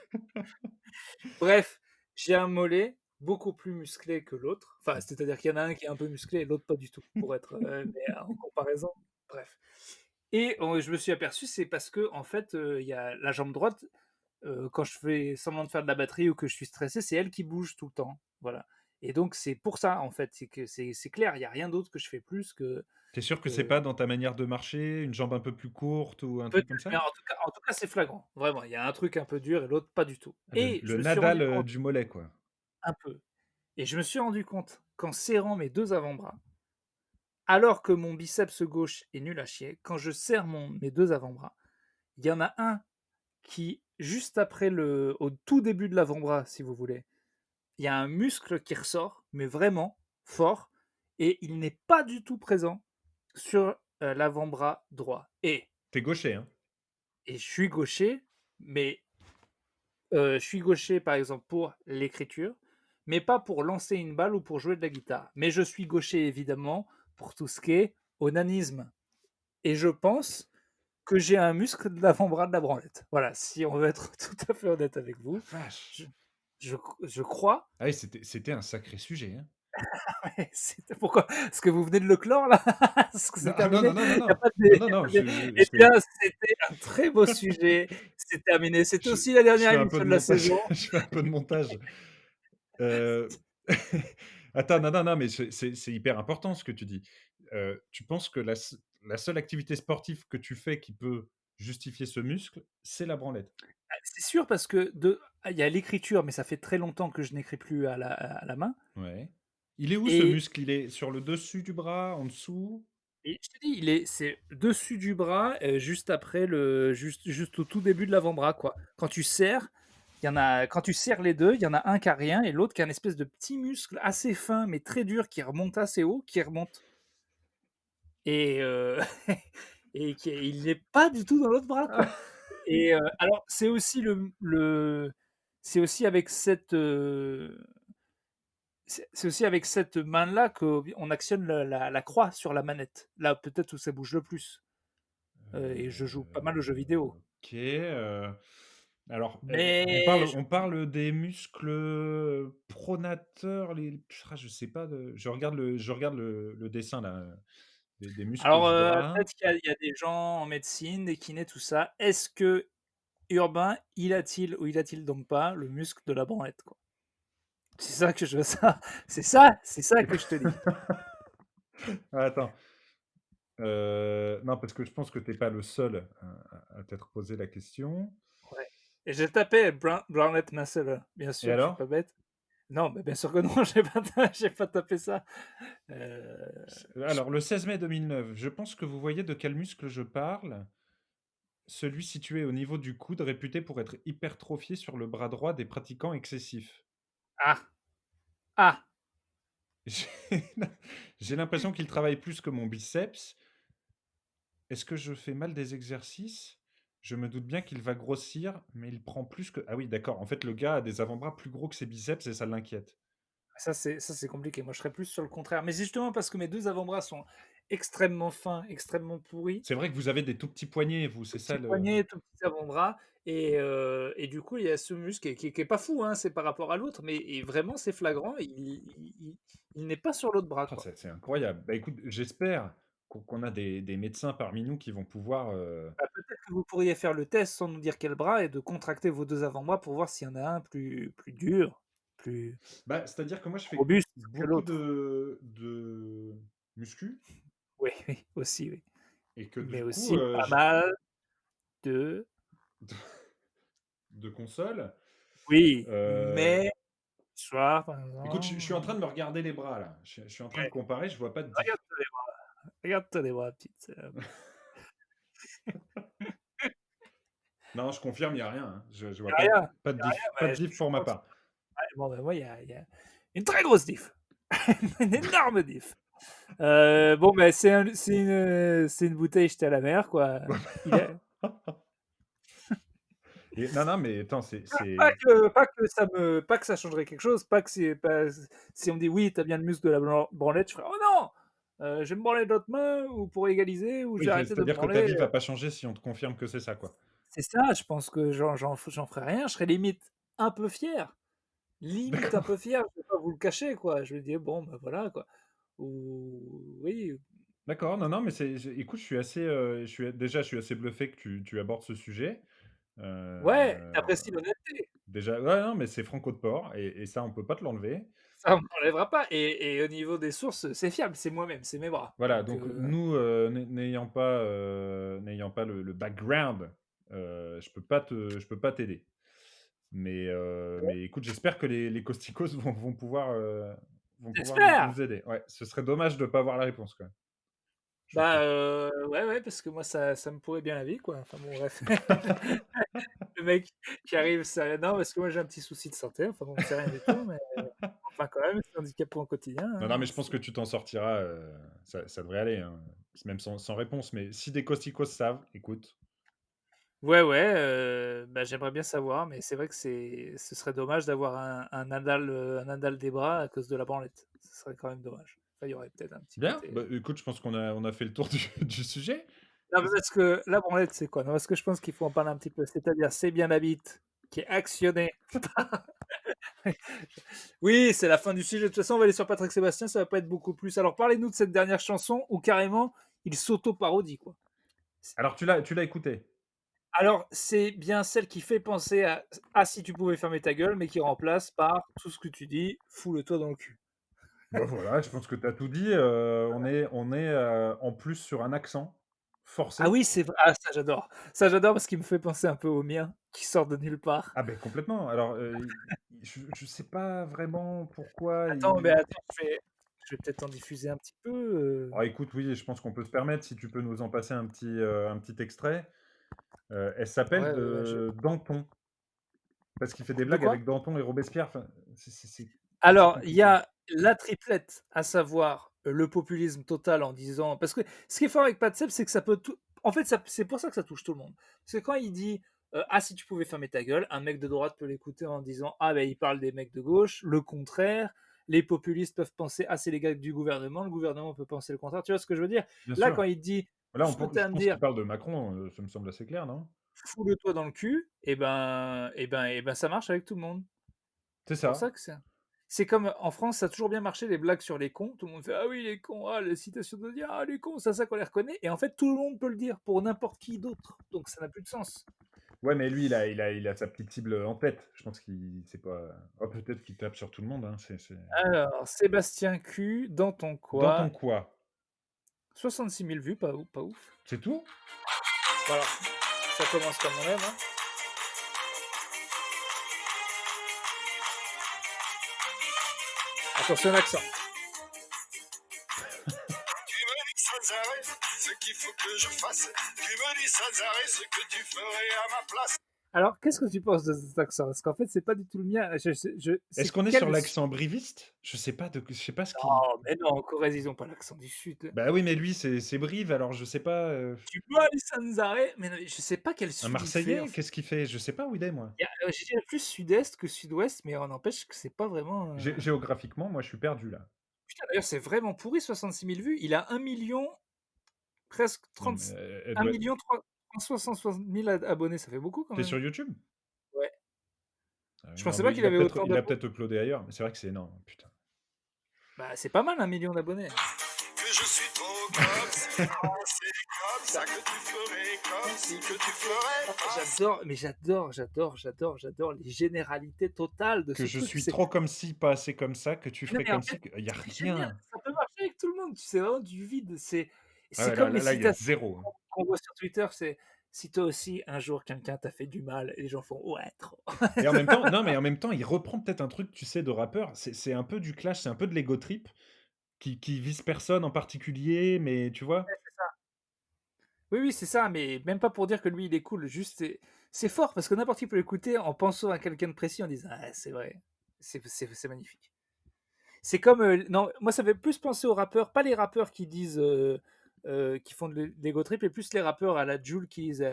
Bref, j'ai un mollet beaucoup plus musclé que l'autre. Enfin, Mmh. c'est-à-dire qu'il y en a un qui est un peu musclé et l'autre pas du tout, pour être, mais en comparaison, bref et je me suis aperçu, c'est parce qu'en fait, il y a la jambe droite, quand je fais semblant de faire de la batterie ou que je suis stressé, c'est elle qui bouge tout le temps, voilà et donc c'est pour ça, en fait, c'est que c'est clair, il y a rien d'autre que je fais plus Tu es sûr que c'est que pas dans ta manière de marcher, une jambe un peu plus courte ou un peut-être, truc comme mais ça? en tout cas, c'est flagrant, vraiment. Il y a un truc un peu dur et l'autre pas du tout Le et je le me suis rendu Nadal, compte du mollet, quoi. un peu et je me suis rendu compte qu'en serrant mes 2 avant-bras, alors que mon biceps gauche est nul à chier, quand je serre mes 2 avant-bras, il y en a un qui, juste après au tout début de l'avant-bras, si vous voulez, il y a un muscle qui ressort, mais vraiment fort et il n'est pas du tout présent sur, l'avant-bras droit Tu es gaucher, hein? et je suis gaucher, mais je suis gaucher, par exemple, pour l'écriture, mais pas pour lancer une balle ou pour jouer de la guitare. Mais je suis gaucher, évidemment, pour tout ce qui est onanisme et je pense que j'ai un muscle de l'avant-bras de la branlette. Voilà, si on veut être tout à fait honnête avec La vous, vache! je je crois Ah oui, c'était un sacré sujet, hein? c'était pourquoi? Parce que vous venez de le clore là? Parce que Non, c'est ah non, terminé? non, non, non, Il y a non. pas de Non, il non, y a non, pas de eh parce que bien, c'était un très beau sujet, c'est terminé. C'était je aussi la je dernière fais un peu émission de de la montage, saison. je fais un peu de montage. Heu, attends, non, non, non, mais c'est hyper important ce que tu dis. Tu penses que la seule activité sportive que tu fais qui peut justifier ce muscle, c'est la branlette? C'est sûr parce que il y a l'écriture, mais ça fait très longtemps que je n'écris plus à la main Ouais. Il est où ce et muscle? Il est sur le dessus du bras, en dessous? je te dis, c'est dessus du bras, juste après juste au tout début de l'avant-bras, quoi. Quand tu serres, il y en a quand tu serres les 2, il y en a un qui a rien et l'autre qui a une espèce de petit muscle assez fin, mais très dur, qui remonte assez haut, qui remonte et et il n'est pas du tout dans l'autre bras, quoi et alors c'est aussi c'est aussi avec c'est aussi avec cette main-là qu'on actionne la croix sur la manette. Là, peut-être où ça bouge le plus. Et je joue pas mal aux jeux vidéo. OK, alors, Mais je on parle des muscles, pronateurs, je sais pas je regarde le dessin là, des muscles alors, du bras. peut-être qu'il y a des gens en médecine, des kinés, tout ça. Est-ce que Urbain, il a-t-il ou il a-t-il donc pas le muscle de la branlette, quoi? C'est ça que je veux ça c'est ça que je te dis. Ah, attends, non, parce que je pense que tu es pas le seul à t'être posé la question. Ouais. Et j'ai tapé branlette muscle, bien Et sûr, je suis pas alors? bête. Non, mais bien sûr que non, j'ai pas tapé ça. Je Alors le 16 mai 2009, je pense que vous voyez de quel muscle je parle. Celui situé au niveau du coude, réputé pour être hypertrophié sur le bras droit des pratiquants excessifs. ah! Ah! J'ai j'ai l'impression qu'il travaille plus que mon biceps. Est-ce que je fais mal des exercices? Je me doute bien qu'il va grossir, mais il prend plus que ah oui, d'accord, en fait, le gars a des avant-bras plus gros que ses biceps et ça l'inquiète. Ça, c'est compliqué. Moi, je serais plus sur le contraire. Mais c'est justement parce que mes 2 avant-bras sont extrêmement fins, extrêmement pourris, C'est vrai que vous avez des tout petits poignets, vous, c'est tout ça petits le poignets, tout petits avant-bras et du coup, il y a ce muscle qui est pas fou, hein, c'est par rapport à l'autre, mais et vraiment, c'est flagrant. Il n'est pas sur l'autre bras, ah, quoi. c'est incroyable. Bah, écoute, j'espère qu'on a des médecins parmi nous qui vont pouvoir, Bah, peut-être que vous pourriez faire le test sans nous dire quel bras et de contracter vos 2 avant-bras pour voir s'il y en a un plus dur, plus bah, c'est-à-dire que moi, je fais robuste que beaucoup l'autre. de muscu. Oui, oui, aussi, oui. Et que Mais du coup, aussi pas mal de de de consoles. oui, Heu, mais soir, par écoute, je suis en exemple, train de me regarder les bras là. Je suis en train de ouais, comparer, je vois pas de diff. regarde-toi les bras, regarde-toi les bras, petite, Non, je confirme, il y a rien, hein. Je y vois a rien, y a rien, pas de mais diff je pour ma pense part. ouais, bon, ben, moi, il y a une très grosse diff, une énorme diff. Bon, ben, c'est une bouteille jetée à la mer, quoi. Il est Et non, non, mais attends, pas que ça changerait quelque chose, pas que c'est pas si on me dit: «Oui, tu as bien le muscle de la branlette», je ferais: «Oh non! Je vais me branler de l'autre main ou pour égaliser ou je oui, vais arrêter de me c'est-à-dire que ta branler». vie va pas changer si on te confirme que c'est ça, quoi. C'est ça, je pense que j'en ferais rien, je serais limite un D'accord. peu fier, je vais pas vous le cacher, quoi. Je vais dire: «Bon, bah, voilà, quoi». Ou oui, D'accord, non, non, mais écoute, je suis assez bluffé que tu abordes ce sujet. ouais, Heu, tu apprécies l'honnêteté, déjà ouais, non, mais c'est franco de port et ça, on peut pas te l'enlever. ça on m'enlèvera pas et au niveau des sources, c'est fiable, c'est moi-même, c'est mes bras, Voilà, donc donc nous, n'ayant pas le background, je peux pas t'aider. Mais écoute, j'espère que les costicos vont pouvoir j'espère! nous aider. Ouais, ce serait dommage de pas avoir la réponse quand même, je Bah, trouve. ouais, ouais, parce que moi ça me pourrait bien la vie, quoi. Enfin bon, bref. Le mec qui arrive, ça non, parce que moi j'ai un petit souci de santé, enfin bon, c'est rien du tout, mais enfin quand même, c'est handicapant au quotidien, Non, non, hein, mais je pense que tu t'en sortiras, ça devrait aller, hein, même sans réponse. Mais si des costicos savent, écoute, ouais, ouais, bah, j'aimerais bien savoir, mais c'est vrai que ce serait dommage d'avoir un Nadal des bras à cause de la branlette. Ce serait quand même dommage. Enfin, il y aurait peut-être un petit bien, côté, bah, écoute, je pense qu'on a fait le tour du du sujet. non, mais parce que la branlette, c'est quoi? Non, parce que je pense qu'il faut en parler un petit peu. C'est-à-dire, c'est bien la bite qui est actionnée. Oui, c'est la fin du sujet. De toute façon, on va aller sur Patrick Sébastien, ça va pas être beaucoup plus. Alors, parlez-nous de cette dernière chanson où carrément il s'auto-parodie, quoi. Alors tu l'as écouté? Alors, c'est bien celle qui fait penser à Ah, si tu pouvais fermer ta gueule, mais qui remplace par tout ce que tu dis, fous-le-toi dans le cul. Bah, voilà, je pense que tu as tout dit, on est, en plus sur un accent Ah forcé. oui, c'est vrai. Ah, ça j'adore. Ça j'adore parce qu'il me fait penser un peu au mien, qui sort de nulle part. Ah beh, complètement. Alors, je sais pas vraiment pourquoi Attends, mais il attends, je vais peut-être en diffuser un petit peu. ah écoute, oui, je pense qu'on peut se permettre, si tu peux nous en passer un petit extrait. Elle s'appelle Ouais, ouais, ouais, de Danton, parce qu'il fait des de blagues quoi? avec Danton et Robespierre, enfin, c'est Alors, il y compliqué. a la triplette, à savoir, le populisme total en disant parce que ce qui est fort avec Patsep, c'est que ça peut tout en fait, ça c'est pour ça que ça touche tout le monde. Parce que quand il dit, «Ah, si tu pouvais fermer ta gueule», un mec de droite peut l'écouter en disant: «Ah, ben il parle des mecs de gauche», le contraire, les populistes peuvent penser: «Ah, c'est les gars du gouvernement», le gouvernement peut penser le contraire. Tu vois ce que je veux dire? Bien Là, sûr. quand il dit Là, tout ce que tu je as à me pense dire, qu'il parle de Macron, ça me semble assez clair, non? fous-le-toi dans le cul et ben, ça marche avec tout le monde. C'est C'est pour ça. ça que c'est comme en France, ça a toujours bien marché les blagues sur les cons. Tout le monde fait ah oui les cons, ah les citations de dire ah les cons, ça qu'on les reconnaît. Et en fait tout le monde peut le dire pour n'importe qui d'autre. Donc ça n'a plus de sens. Ouais, mais lui, il a sa petite cible, en tête. Je pense qu'il c'est pas oh, peut-être qu'il tape sur tout le monde, hein, Alors Sébastien Q dans ton dans ton quoi, quoi? 66 000 vues, pas ouf. C'est tout? Voilà, ça commence comme on aime. Hein. Attention l'accent. Tu me dis sans arrêt ce qu'il faut que je fasse. Tu me dis sans arrêt ce que tu ferais à ma place. Alors qu'est-ce que tu penses de cet accent? Parce qu'en fait c'est pas du tout le mien. Est-ce C'est qu'on est sur quel l'accent briviste? Je sais pas ce qui Oh mais non, en Corrèze ils ont pas l'accent du sud. bah, oui, mais lui, c'est Brive, alors je sais pas, Tu peux aller sans arrêt, mais non, je sais pas quel un sud il fait en Marseillais? fait. Qu'est-ce qu'il fait? Je sais pas où il est, moi. Je dirais plus sud-est que sud-ouest, mais on n'empêche que c'est pas vraiment, Géographiquement, moi, je suis perdu, là. putain d'ailleurs c'est vraiment pourri 66 000 vues. Il a 1 000 000 presque Non, 30 mais elle un doit million trois 360 000 ad abonnés, ça fait beaucoup quand tu même. sur YouTube? Ouais. Ah oui, Je non, pensais mais pas qu'il avait autant il a d'abonnés. peut-être uploadé ailleurs, mais c'est vrai que c'est énorme, putain. Bah, c'est pas mal 1 million d'abonnés. Que je suis trop comme si, c'est comme ça que tu ferais, comme si que tu ferais pas. J'adore les généralités totales de Que ce je truc. suis C'est trop comme ci, pas assez comme ça, que tu non ferais mais en comme fait, ci, il y a j'aime bien, rien. ça peut marcher avec tout le monde, c'est vraiment du vide, c'est Ah C'est ouais, là, comme les là, là, il y a citations zéro. Hein. qu'on voit sur Twitter, c'est si toi aussi un jour quelqu'un t'a fait du mal et les gens font ouais trop. Et en même temps, non, mais en même temps, il reprend peut-être un truc, tu sais, de rappeur. C'est un peu du clash, c'est un peu de l'ego trip qui vise personne en particulier, mais tu vois? Oui, oui, c'est ça, mais même pas pour dire que lui il est cool, juste c'est fort parce que n'importe qui peut l'écouter en pensant à quelqu'un de précis en disant ah, c'est vrai, c'est magnifique. C'est comme non, moi ça fait plus penser aux rappeurs, pas les rappeurs qui disent qui font de l'ego trip, mais plus les rappeurs à la Jul qui disent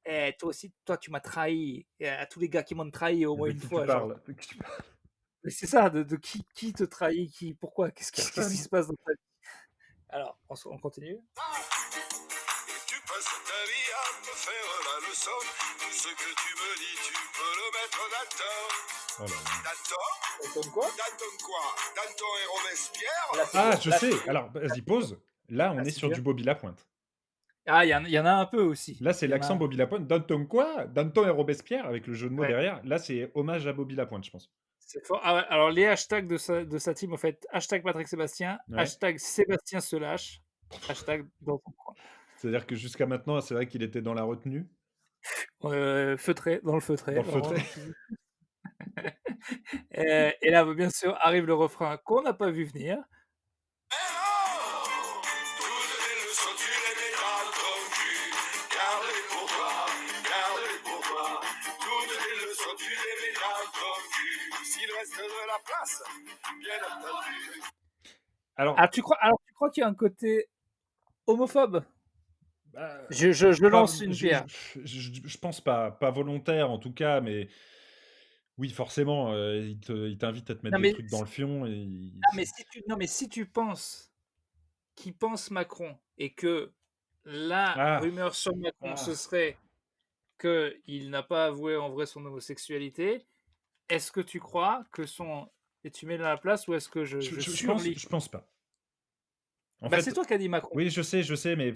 eh, toi aussi, toi tu m'as trahi, et à tous les gars qui m'ont trahi au moins De une qui tu fois, genre. parles? De qui tu parles? Mais c'est ça, de qui te trahit, qui, pourquoi, qu'est-ce qui Personne. se passe dans ta vie. Alors, on continue. Tu passes ta vie à me faire la leçon. Tout ce que tu me dis, tu peux le mettre Danton. Oh là là. Danton? On tourne quoi? Danton quoi? Danton et Robespierre? Là, c'est Ah, dur. je Là, sais! c'est dur. Alors, vas-y, pause. Là, Là, on est c'est sur dur. du Bobby Lapointe. Ah, il y en a un peu aussi. Là, c'est Il y en a l'accent un. Bobby Lapointe. Danton quoi? Danton et Robespierre, avec le jeu de mots Ouais, derrière. Là, c'est hommage à Bobby Lapointe, je pense. c'est fort. Ah ouais, alors, les hashtags de sa team, en fait, hashtag Patrick Sébastien, Ouais. hashtag Sébastien se lâche, hashtag dans ton coin. C'est-à-dire que jusqu'à maintenant, c'est vrai qu'il était dans la retenue, Feutré, dans le dans feutré, le vraiment. feutré. Et là, bien sûr, arrive le refrain qu'on n'a pas vu venir. Eh non! Toutes les leçons, tu les mets dans ton cul. Garde-les pour toi, garde-les pour toi. Toutes les leçons, tu les mets dans ton cul. S'il reste de la place, bien entendu. Alors, Alors, tu crois qu'il y a un côté homophobe? bah, Je pas, lance une pierre. je pense pas, pas volontaire en tout cas, mais oui, forcément, il t'invite à te mettre Non des mais, trucs dans le fion et non, mais si tu penses qu'il pense Macron et que la ah! rumeur sur Macron, Ah! ce serait qu'il n'a pas avoué en vrai son homosexualité, est-ce que tu crois que son... Et tu mets dans la place ou est-ce que je surlis? Je pense pas. En Bah c'est fait, toi qui as dit Macron. oui, je sais, mais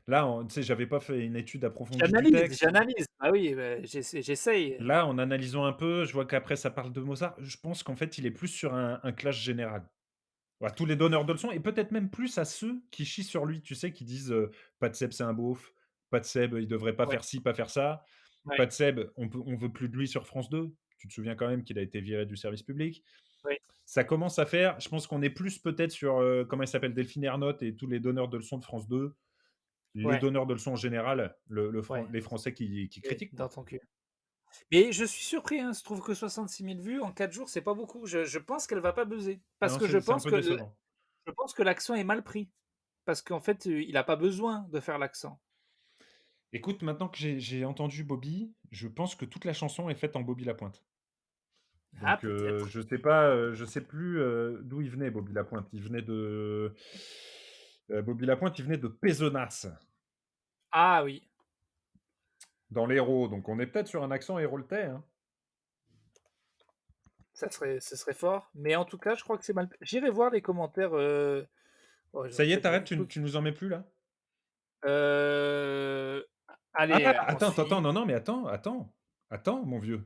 là, tu sais, j'avais pas fait une étude approfondie du J'analyse, texte. j'analyse. Ah oui, bah, j'essaye. Là, en analysant un peu, je vois qu'après ça parle de Mozart. Je pense qu'en fait, il est plus sur un clash général. À tous les donneurs de leçons et peut-être même plus à ceux qui chient sur lui, tu sais, qui disent, «Patseb, c'est un beauf. Patseb, il devrait pas Ouais, faire ci, pas faire ça. ouais, Patseb, on veut plus de lui sur France 2». Tu te souviens quand même qu'il a été viré du service public. ouais, Ça commence à faire je pense qu'on est plus peut-être sur, comment elle s'appelle? Delphine Ernotte et tous les donneurs de leçons de France 2. Les ouais, donneurs de leçons en général, ouais. les Français qui Oui, critiquent, dans quoi. ton cul. Mais je suis surpris, hein, je trouve que 66 000 vues en 4 jours, c'est pas beaucoup. Je pense qu'elle va pas buzzer. Parce Non, que je c'est un pense peu que décevant. l'accent est mal pris. Parce qu'en fait, il a pas besoin de faire l'accent. Écoute, maintenant que j'ai entendu Bobby, je pense que toute la chanson est faite en Bobby Lapointe. Ah, Donc, peut-être. je sais pas, je sais plus, d'où il venait Bobby Lapointe. Il venait de, Bobby Lapointe, il venait de Pézenas, Ah oui, dans l'Hérault, donc on est peut-être sur un accent héraultais, hein. ce serait fort. Mais en tout cas, je crois que c'est mal. J'irai voir les commentaires. Oh, Ça y est, peut-être tu écoute. tu nous en mets plus là? Euh, Ah! Allez, on se Attends, finit. non, non, mais attends mon vieux.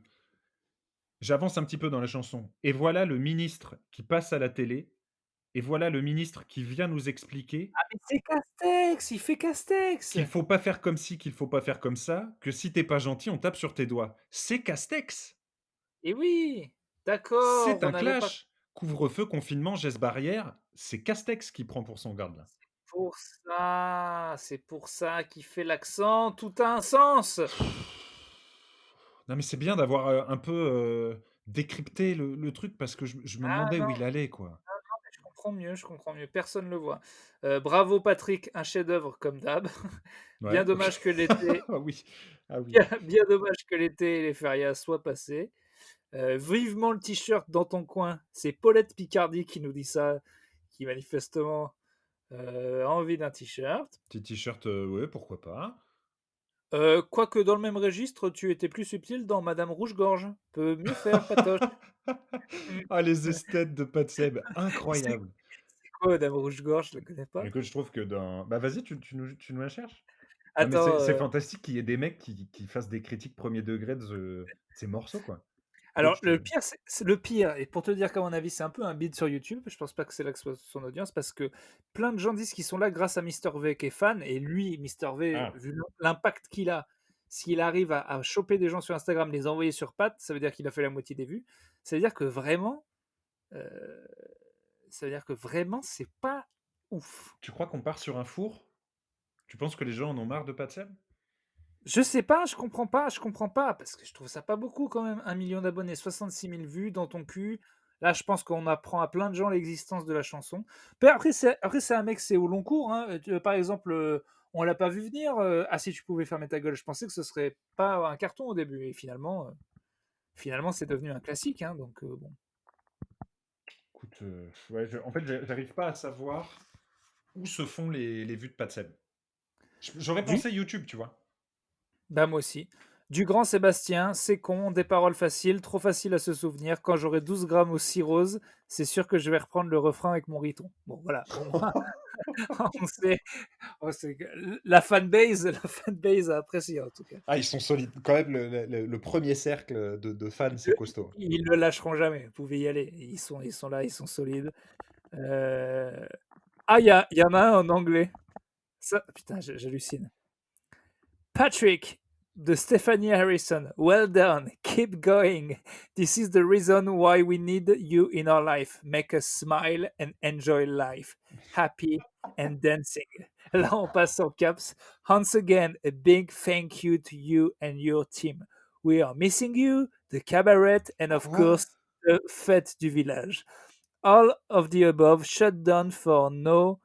J'avance un petit peu dans la chanson. Et voilà le ministre qui passe à la télé, et voilà le ministre qui vient nous expliquer Ah, mais c'est Castex, il fait Castex. qu'il faut pas faire comme ci, qu'il faut pas faire comme ça, que si tu es pas gentil, on tape sur tes doigts. C'est Castex! Et oui, d'accord, C'est on un n'avait pas clash. Couvre-feu, confinement, gestes barrières, c'est Castex qui prend pour son garde là. pour ça, c'est pour ça qu'il fait l'accent, tout a un sens. Non mais c'est bien d'avoir, un peu, décrypté le truc parce que je me Ah demandais où non, il allait, quoi. je comprends mieux, je comprends mieux. Personne le voit. Bravo Patrick, un chef-d'œuvre comme d'hab. Bien Ouais, OK. dommage que l'été, Ah oui, ah oui. bien dommage que l'été et les férias soient passés. Vivement le t-shirt dans ton coin. C'est Paulette Picardy qui nous dit ça, qui manifestement a envie d'un t-shirt. Petit t-shirt, ouais, pourquoi pas. Quoique dans le même registre, tu étais plus subtil dans Madame Rouge-Gorge. Peut mieux faire, Patoche. Mmh. Ah les esthètes de Patseb, C'est incroyable. quoi Madame Rouge-Gorge? Je la connais pas. Écoute, je trouve que dans bah, vas-y, tu nous la cherches? Non, mais Attends, c'est fantastique qu'il y ait des mecs qui fassent des critiques premier degré de ces morceaux, quoi. Alors, Twitch, le pire, c'est le pire, et pour te dire qu'à mon avis, c'est un peu un bid sur YouTube. Je pense pas que c'est là que soit son audience, parce que plein de gens disent qu'ils sont là grâce à Mister V qui est fan, et lui, Mister V, Ah, vu l'impact qu'il a, s'il arrive à choper des gens sur Instagram, les envoyer sur Pat, ça veut dire qu'il a fait la moitié des vues. Ça veut dire que vraiment, euh, c'est pas ouf. tu crois qu'on part sur un four? Tu penses que les gens en ont marre de Patsem? Je sais pas, je comprends pas, parce que je trouve ça pas beaucoup quand même, 1 million d'abonnés, 66 000 vues dans ton cul. Là, je pense qu'on apprend à plein de gens l'existence de la chanson. Mais après, c'est un mec, c'est au long cours, hein. Par exemple, on l'a pas vu venir. Ah, si tu pouvais fermer ta gueule, je pensais que ce serait pas un carton au début. Et finalement, c'est devenu un classique, hein, donc bon. Écoute, ouais, en fait, j'arrive pas à savoir où se font les vues de Patsem. J'aurais Du, pensé YouTube, tu vois. Bah moi aussi. Du grand Sébastien, c'est con, des paroles faciles, trop faciles à se souvenir. Quand j'aurai 12 grammes au cirrhose, c'est sûr que je vais reprendre le refrain avec mon riton. Bon, voilà, au moins, on sait que la fanbase a apprécié en tout cas. Ah, ils sont solides. Quand même, le premier cercle de fans, c'est costaud. Ils ne lâcheront jamais, vous pouvez y aller. Ils sont là, ils sont solides. Euh, Ah, il y en a un en anglais. Ça, putain, j'hallucine. Patrick, de Stephanie Harrison. Well done. Keep going. This is the reason why we need you in our life. Make us smile and enjoy life. Happy and dancing. Là, on passe en caps. Once again, a big thank you to you and your team. We are missing you, the cabaret, and of Quoi? course, the fête du village. All of the above shut down for no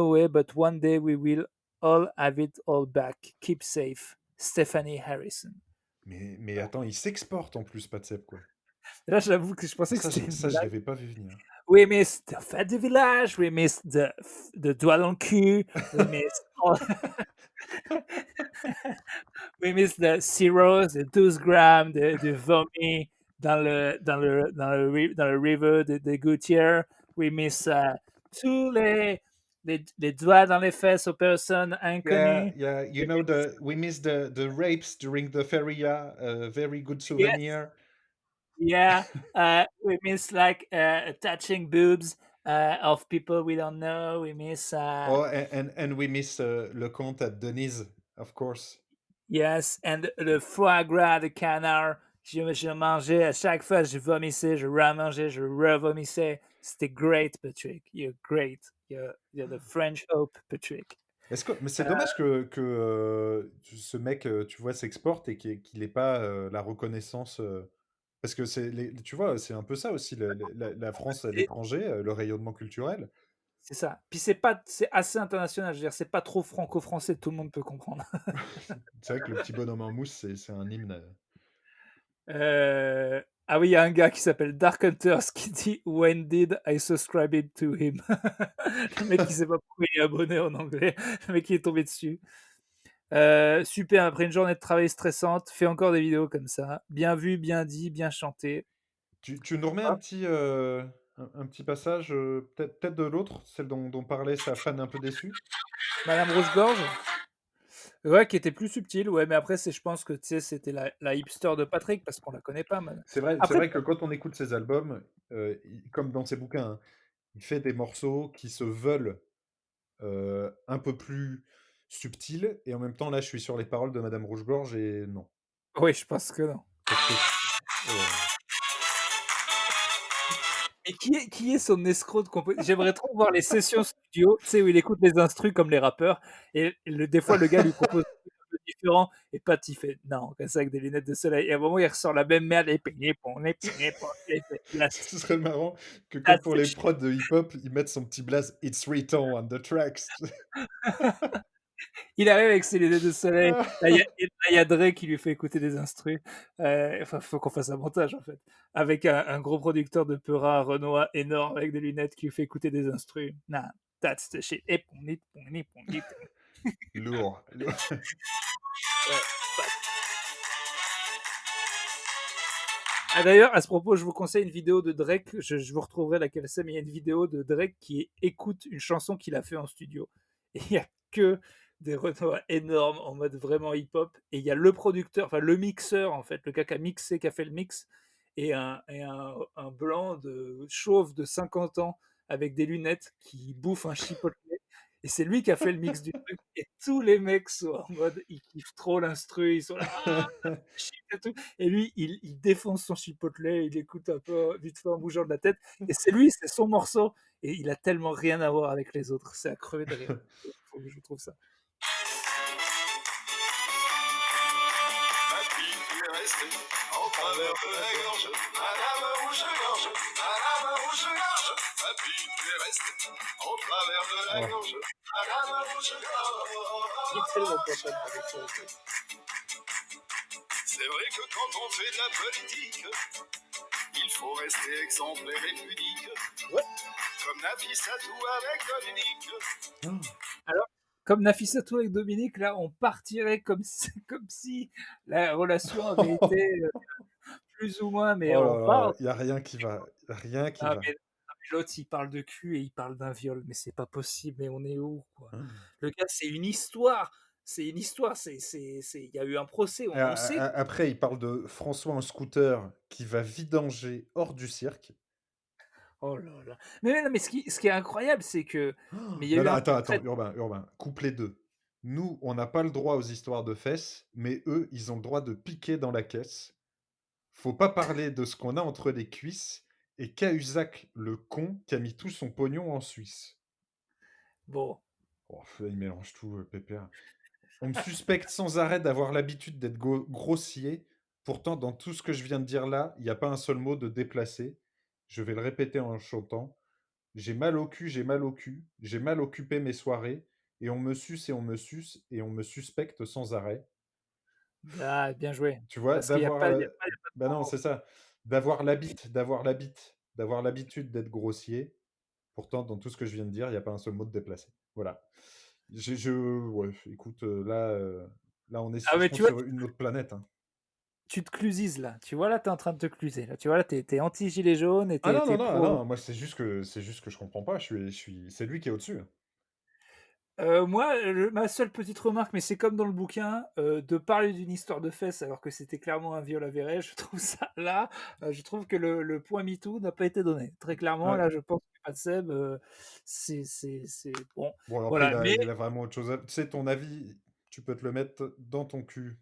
way, but one day we will all have it all back. Keep safe. Stephanie Harrison. Mais attends, ils s'exportent en plus, Patsem, quoi. Et là, j'avoue que je pensais que Ça, c'était une ça, je blague. l'avais pas vu venir. We miss the fête du village. We miss the doigt dans le cul. We miss we miss the zeros, the 12 grammes de vomi dans le river de Gouttière. We miss tous les doigts dans les fesses aux personnes Yeah, inconnues. yeah. You We know, miss, we missed the rapes during the feria. Very good yes, souvenir. yeah. We miss like touching boobs of people we don't know. We miss Oh, and we miss Le Comte at Denise, of course. yes, and le foie gras de canard. Je mangeais à chaque fois, je vomissais, je remangeais, je revomissais. C'était great, Patrick. You're great. You're the French Hope, Patrick. Mais c'est Euh, dommage que ce mec, tu vois, s'exporte et qu'il ait pas la reconnaissance. Parce que tu vois, c'est un peu ça aussi, la France à c'est l'étranger, le rayonnement culturel. c'est ça. Puis c'est assez international. Je veux dire, c'est pas trop franco-français. Tout le monde peut comprendre. C'est vrai que le petit bonhomme en mousse, c'est un hymne. Ah oui, il y a un gars qui s'appelle Dark Hunters qui dit When did I subscribe it to him? Le mec qui sait pas pourquoi il est abonné en anglais. Le mec qui est tombé dessus. Super, après une journée de travail stressante, fais encore des vidéos comme ça. Bien vu, bien dit, bien chanté. Tu nous remets Ah, un petit passage, peut-être de l'autre, celle dont parlait sa fan un peu déçue? Madame Rouge-Gorge, ouais, qui était plus subtile, ouais, mais après, je pense que tu sais, c'était la hipster de Patrick parce qu'on la connaît pas, man. C'est Après, vrai que quand on écoute ses albums, comme dans ses bouquins, hein, il fait des morceaux qui se veulent un peu plus subtils, et en même temps, là, je suis sur les paroles de Madame Rouge-Gorge et non. oui, je pense que non. Parce que. Oh là là. Et qui est son escroc de compositeur? J'aimerais trop voir les sessions studio, tu sais, où il écoute les instrus comme les rappeurs, et des fois, le gars lui propose un truc un peu différent, et Pat, il fait non, comme ça, avec des lunettes de soleil. Et à un moment, il ressort la même merde, et il fait Ce serait marrant que, comme that's pour the les shit. prods de hip-hop, ils mettent son petit blaze It's written on the tracks. Il arrive avec ses lunettes de soleil. Là, il y a Dre qui lui fait écouter des instrus. Enfin, faut qu'on fasse un montage, en fait. Avec un gros producteur de Peura, Renoir, énorme, avec des lunettes qui lui fait écouter des instrus. Nah, that's the shit. Et ponit, ponit, ponit. Lourd. Ouais, fuck. Ah, d'ailleurs, à ce propos, je vous conseille une vidéo de Drake. Je vous retrouverai laquelle c'est, mais il y a une vidéo de Drake qui écoute une chanson qu'il a fait en studio. Et il n'y a que des retours énormes en mode vraiment hip-hop. Et il y a le producteur, enfin le mixeur en fait, le gars qui a mixé, qui a fait le mix. et un blanc chauve de 50 ans avec des lunettes qui bouffe un chipotle. Et c'est lui qui a fait le mix du truc. Et tous les mecs sont en mode, ils kiffent trop l'instru, ils sont là, ah, shit et tout. Et lui, il défonce son chipotle, il écoute un peu vite fait en bougeant de la tête. Et c'est lui, c'est son morceau. Et il a tellement rien à voir avec les autres. C'est à crever de rire. Je trouve ça. Papy, tu es resté en travers de la gorge. Madame Rouge-Gorge, Madame Rouge-Gorge. Papy, tu es resté en travers de la Oh. gorge. Madame Rouge-Gorge. Je suis tellement content avec ça. C'est vrai que quand on fait de la politique, il faut rester exemplaire et pudique. Ouais. Comme Nafissatou avec Dominique. Comme Nafissatou avec Dominique, là, on partirait comme si la relation avait été plus ou moins, mais Oh on là parle. là, il n'y a rien qui va. Rien qui Ah, va. mais l'autre, il parle de cul et il parle d'un viol, mais c'est pas possible, mais on est où, quoi? Le gars, c'est une histoire. C'est une histoire, il y a eu un procès, Et on sait. après, il parle de François en scooter qui va vidanger hors du cirque. Oh là là. Mais non, mais ce qui est incroyable, c'est que. Mais il y a Non, eu non, un attends, portrait. Urbain, coupe les deux. Nous, on n'a pas le droit aux histoires de fesses, mais eux, ils ont le droit de piquer dans la caisse. Faut pas parler de ce qu'on a entre les cuisses et Cahuzac, le con, qui a mis tout son pognon en Suisse. Bon. Oh, il mélange tout, Pépère. On me suspecte sans arrêt d'avoir l'habitude d'être grossier. Pourtant, dans tout ce que je viens de dire là, il n'y a pas un seul mot de déplacé. Je vais le répéter en chantant. J'ai mal au cul, j'ai mal au cul. J'ai mal occupé mes soirées. Et on me suce et on me suce et on me suspecte sans arrêt. Ah, bien joué. Tu vois, Parce qu'il n'y a d'avoir. pas, il y a pas, il y a pas de Bah non, temps. c'est ça. D'avoir l'habitude d'être grossier. Pourtant, dans tout ce que je viens de dire, il n'y a pas un seul mot de déplacé. Voilà. Ouais, écoute, là, on est, Ah, je mais pense, tu vois, sur une autre planète. Hein. tu te clusises là. Tu vois, là, t'es en train de te cluser. Là, tu vois, là, t'es anti-gilet jaune et Ah non, non, t'es non, pro. non, moi, c'est juste que je comprends pas. C'est lui qui est au-dessus. Moi, ma seule petite remarque, mais c'est comme dans le bouquin, de parler d'une histoire de fesses alors que c'était clairement un viol avéré, je trouve ça là, je trouve que le point MeToo n'a pas été donné. Très clairement, Ouais. là, je pense que Pat Seb, c'est bon, Bon, après, voilà. Mais il a vraiment autre chose à... Tu sais, ton avis, tu peux te le mettre dans ton cul.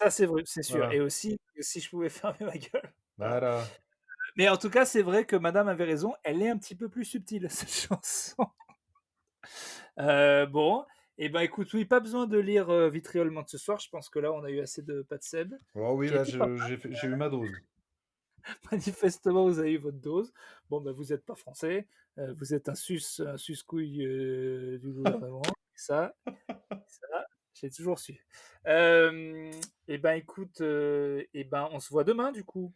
ça, c'est vrai, c'est sûr. Et Voilà. aussi, si je pouvais fermer ma gueule. Voilà. Voilà. Mais en tout cas, c'est vrai que Madame avait raison. Elle est un petit peu plus subtile cette chanson. Bon, et ben écoute, oui, pas besoin de lire Vitriolement de ce soir. Je pense que là, on a eu assez de Pat Seb, Oh oui, qui là, était pas j'ai eu ma dose. manifestement, vous avez eu votre dose. Bon, ben, vous n'êtes pas français. Vous êtes un sus-couille du gouvernement. Ça, j'ai toujours su. Et ben, écoute, et ben, on se voit demain, du coup.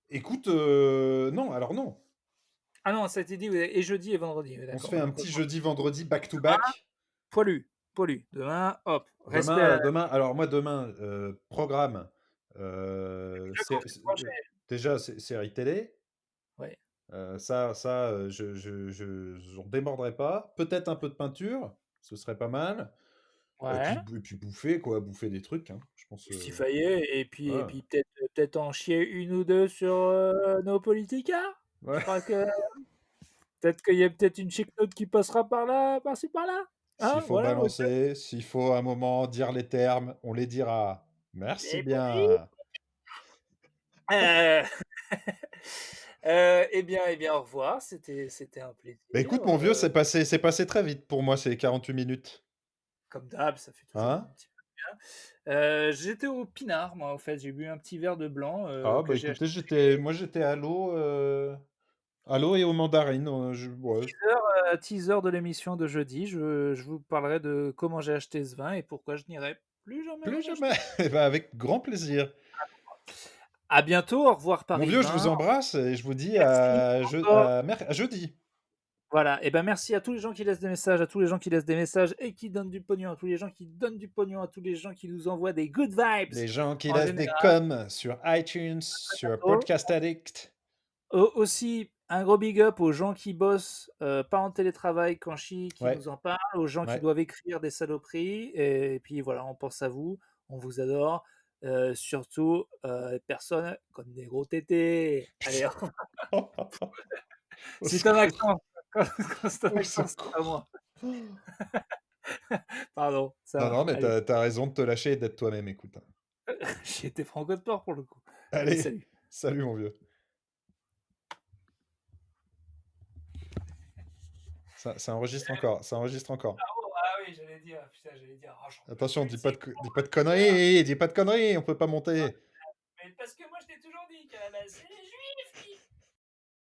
Écoute, non, alors non. Ah non, ça a été dit, et jeudi et vendredi. Oui, On se d'accord. fait un Donc, petit jeudi-vendredi back-to-back. poilu, poilu. Demain, hop, respect à Alors moi, demain, programme, quand c'est tranché. déjà, série télé. Ouais. J'en démordrai pas. Peut-être un peu de peinture, ce serait pas mal. Ouais. Et puis bouffer, quoi, bouffer des trucs, hein, je pense. Justifié, et Voilà. puis peut-être en chier une ou deux sur nos politicards. Je Ouais. crois que peut-être qu'il y a peut-être une chic note qui passera par là, par-ci par-là. S'il Hein, faut voilà, ok. balancer, s'il faut à un moment dire les termes, on les dira. Merci Et bien. Euh, eh bien, au revoir. C'était un plaisir. Bah écoute, mon vieux, c'est passé très vite pour moi, ces 48 minutes. Comme d'hab, ça fait toujours Hein? un petit peu bien. J'étais au Pinard, moi, en fait. J'ai bu un petit verre de blanc Ah que bah j'ai écoutez, acheté. moi j'étais à l'eau et aux mandarines. Ouais. Teaser de l'émission de jeudi. Je vous parlerai de comment j'ai acheté ce vin et pourquoi je n'irai plus jamais Plus en acheter. jamais. Eh ben, avec grand plaisir. À bientôt. Au revoir Mon Paris vieux, je vous 20. embrasse et je vous dis Merci encore. à jeudi. Voilà. Et ben merci à tous les gens qui laissent des messages, à tous les gens qui laissent des messages et qui donnent du pognon, à tous les gens qui donnent du pognon, à tous les gens qui nous envoient des good vibes Les gens qui en laissent des général. coms sur iTunes, sur Podcast Addict. Aussi, un gros big up aux gens qui bossent, pas en télétravail, Kanchi, qui Ouais, nous en parlent, aux gens qui ouais. doivent écrire des saloperies. Et puis voilà, on pense à vous, on vous adore. Surtout les personnes comme des gros tétés. Allez, Au c'est un secours. accent. Quand c'est un Au accent, c'est pas moi. secours. Pardon, ça Non, va. non, mais Allez, t'as raison de te lâcher et d'être toi-même, écoute. j'ai été franco de port pour le coup. Allez, Allez, salut. salut mon vieux. Ça enregistre encore, ça enregistre encore. Ah oui, j'allais dire, putain, j'allais dire, oh, j'en peux Attention, plus, dis c'est pas de conneries, dis pas de conneries, on peut pas monter.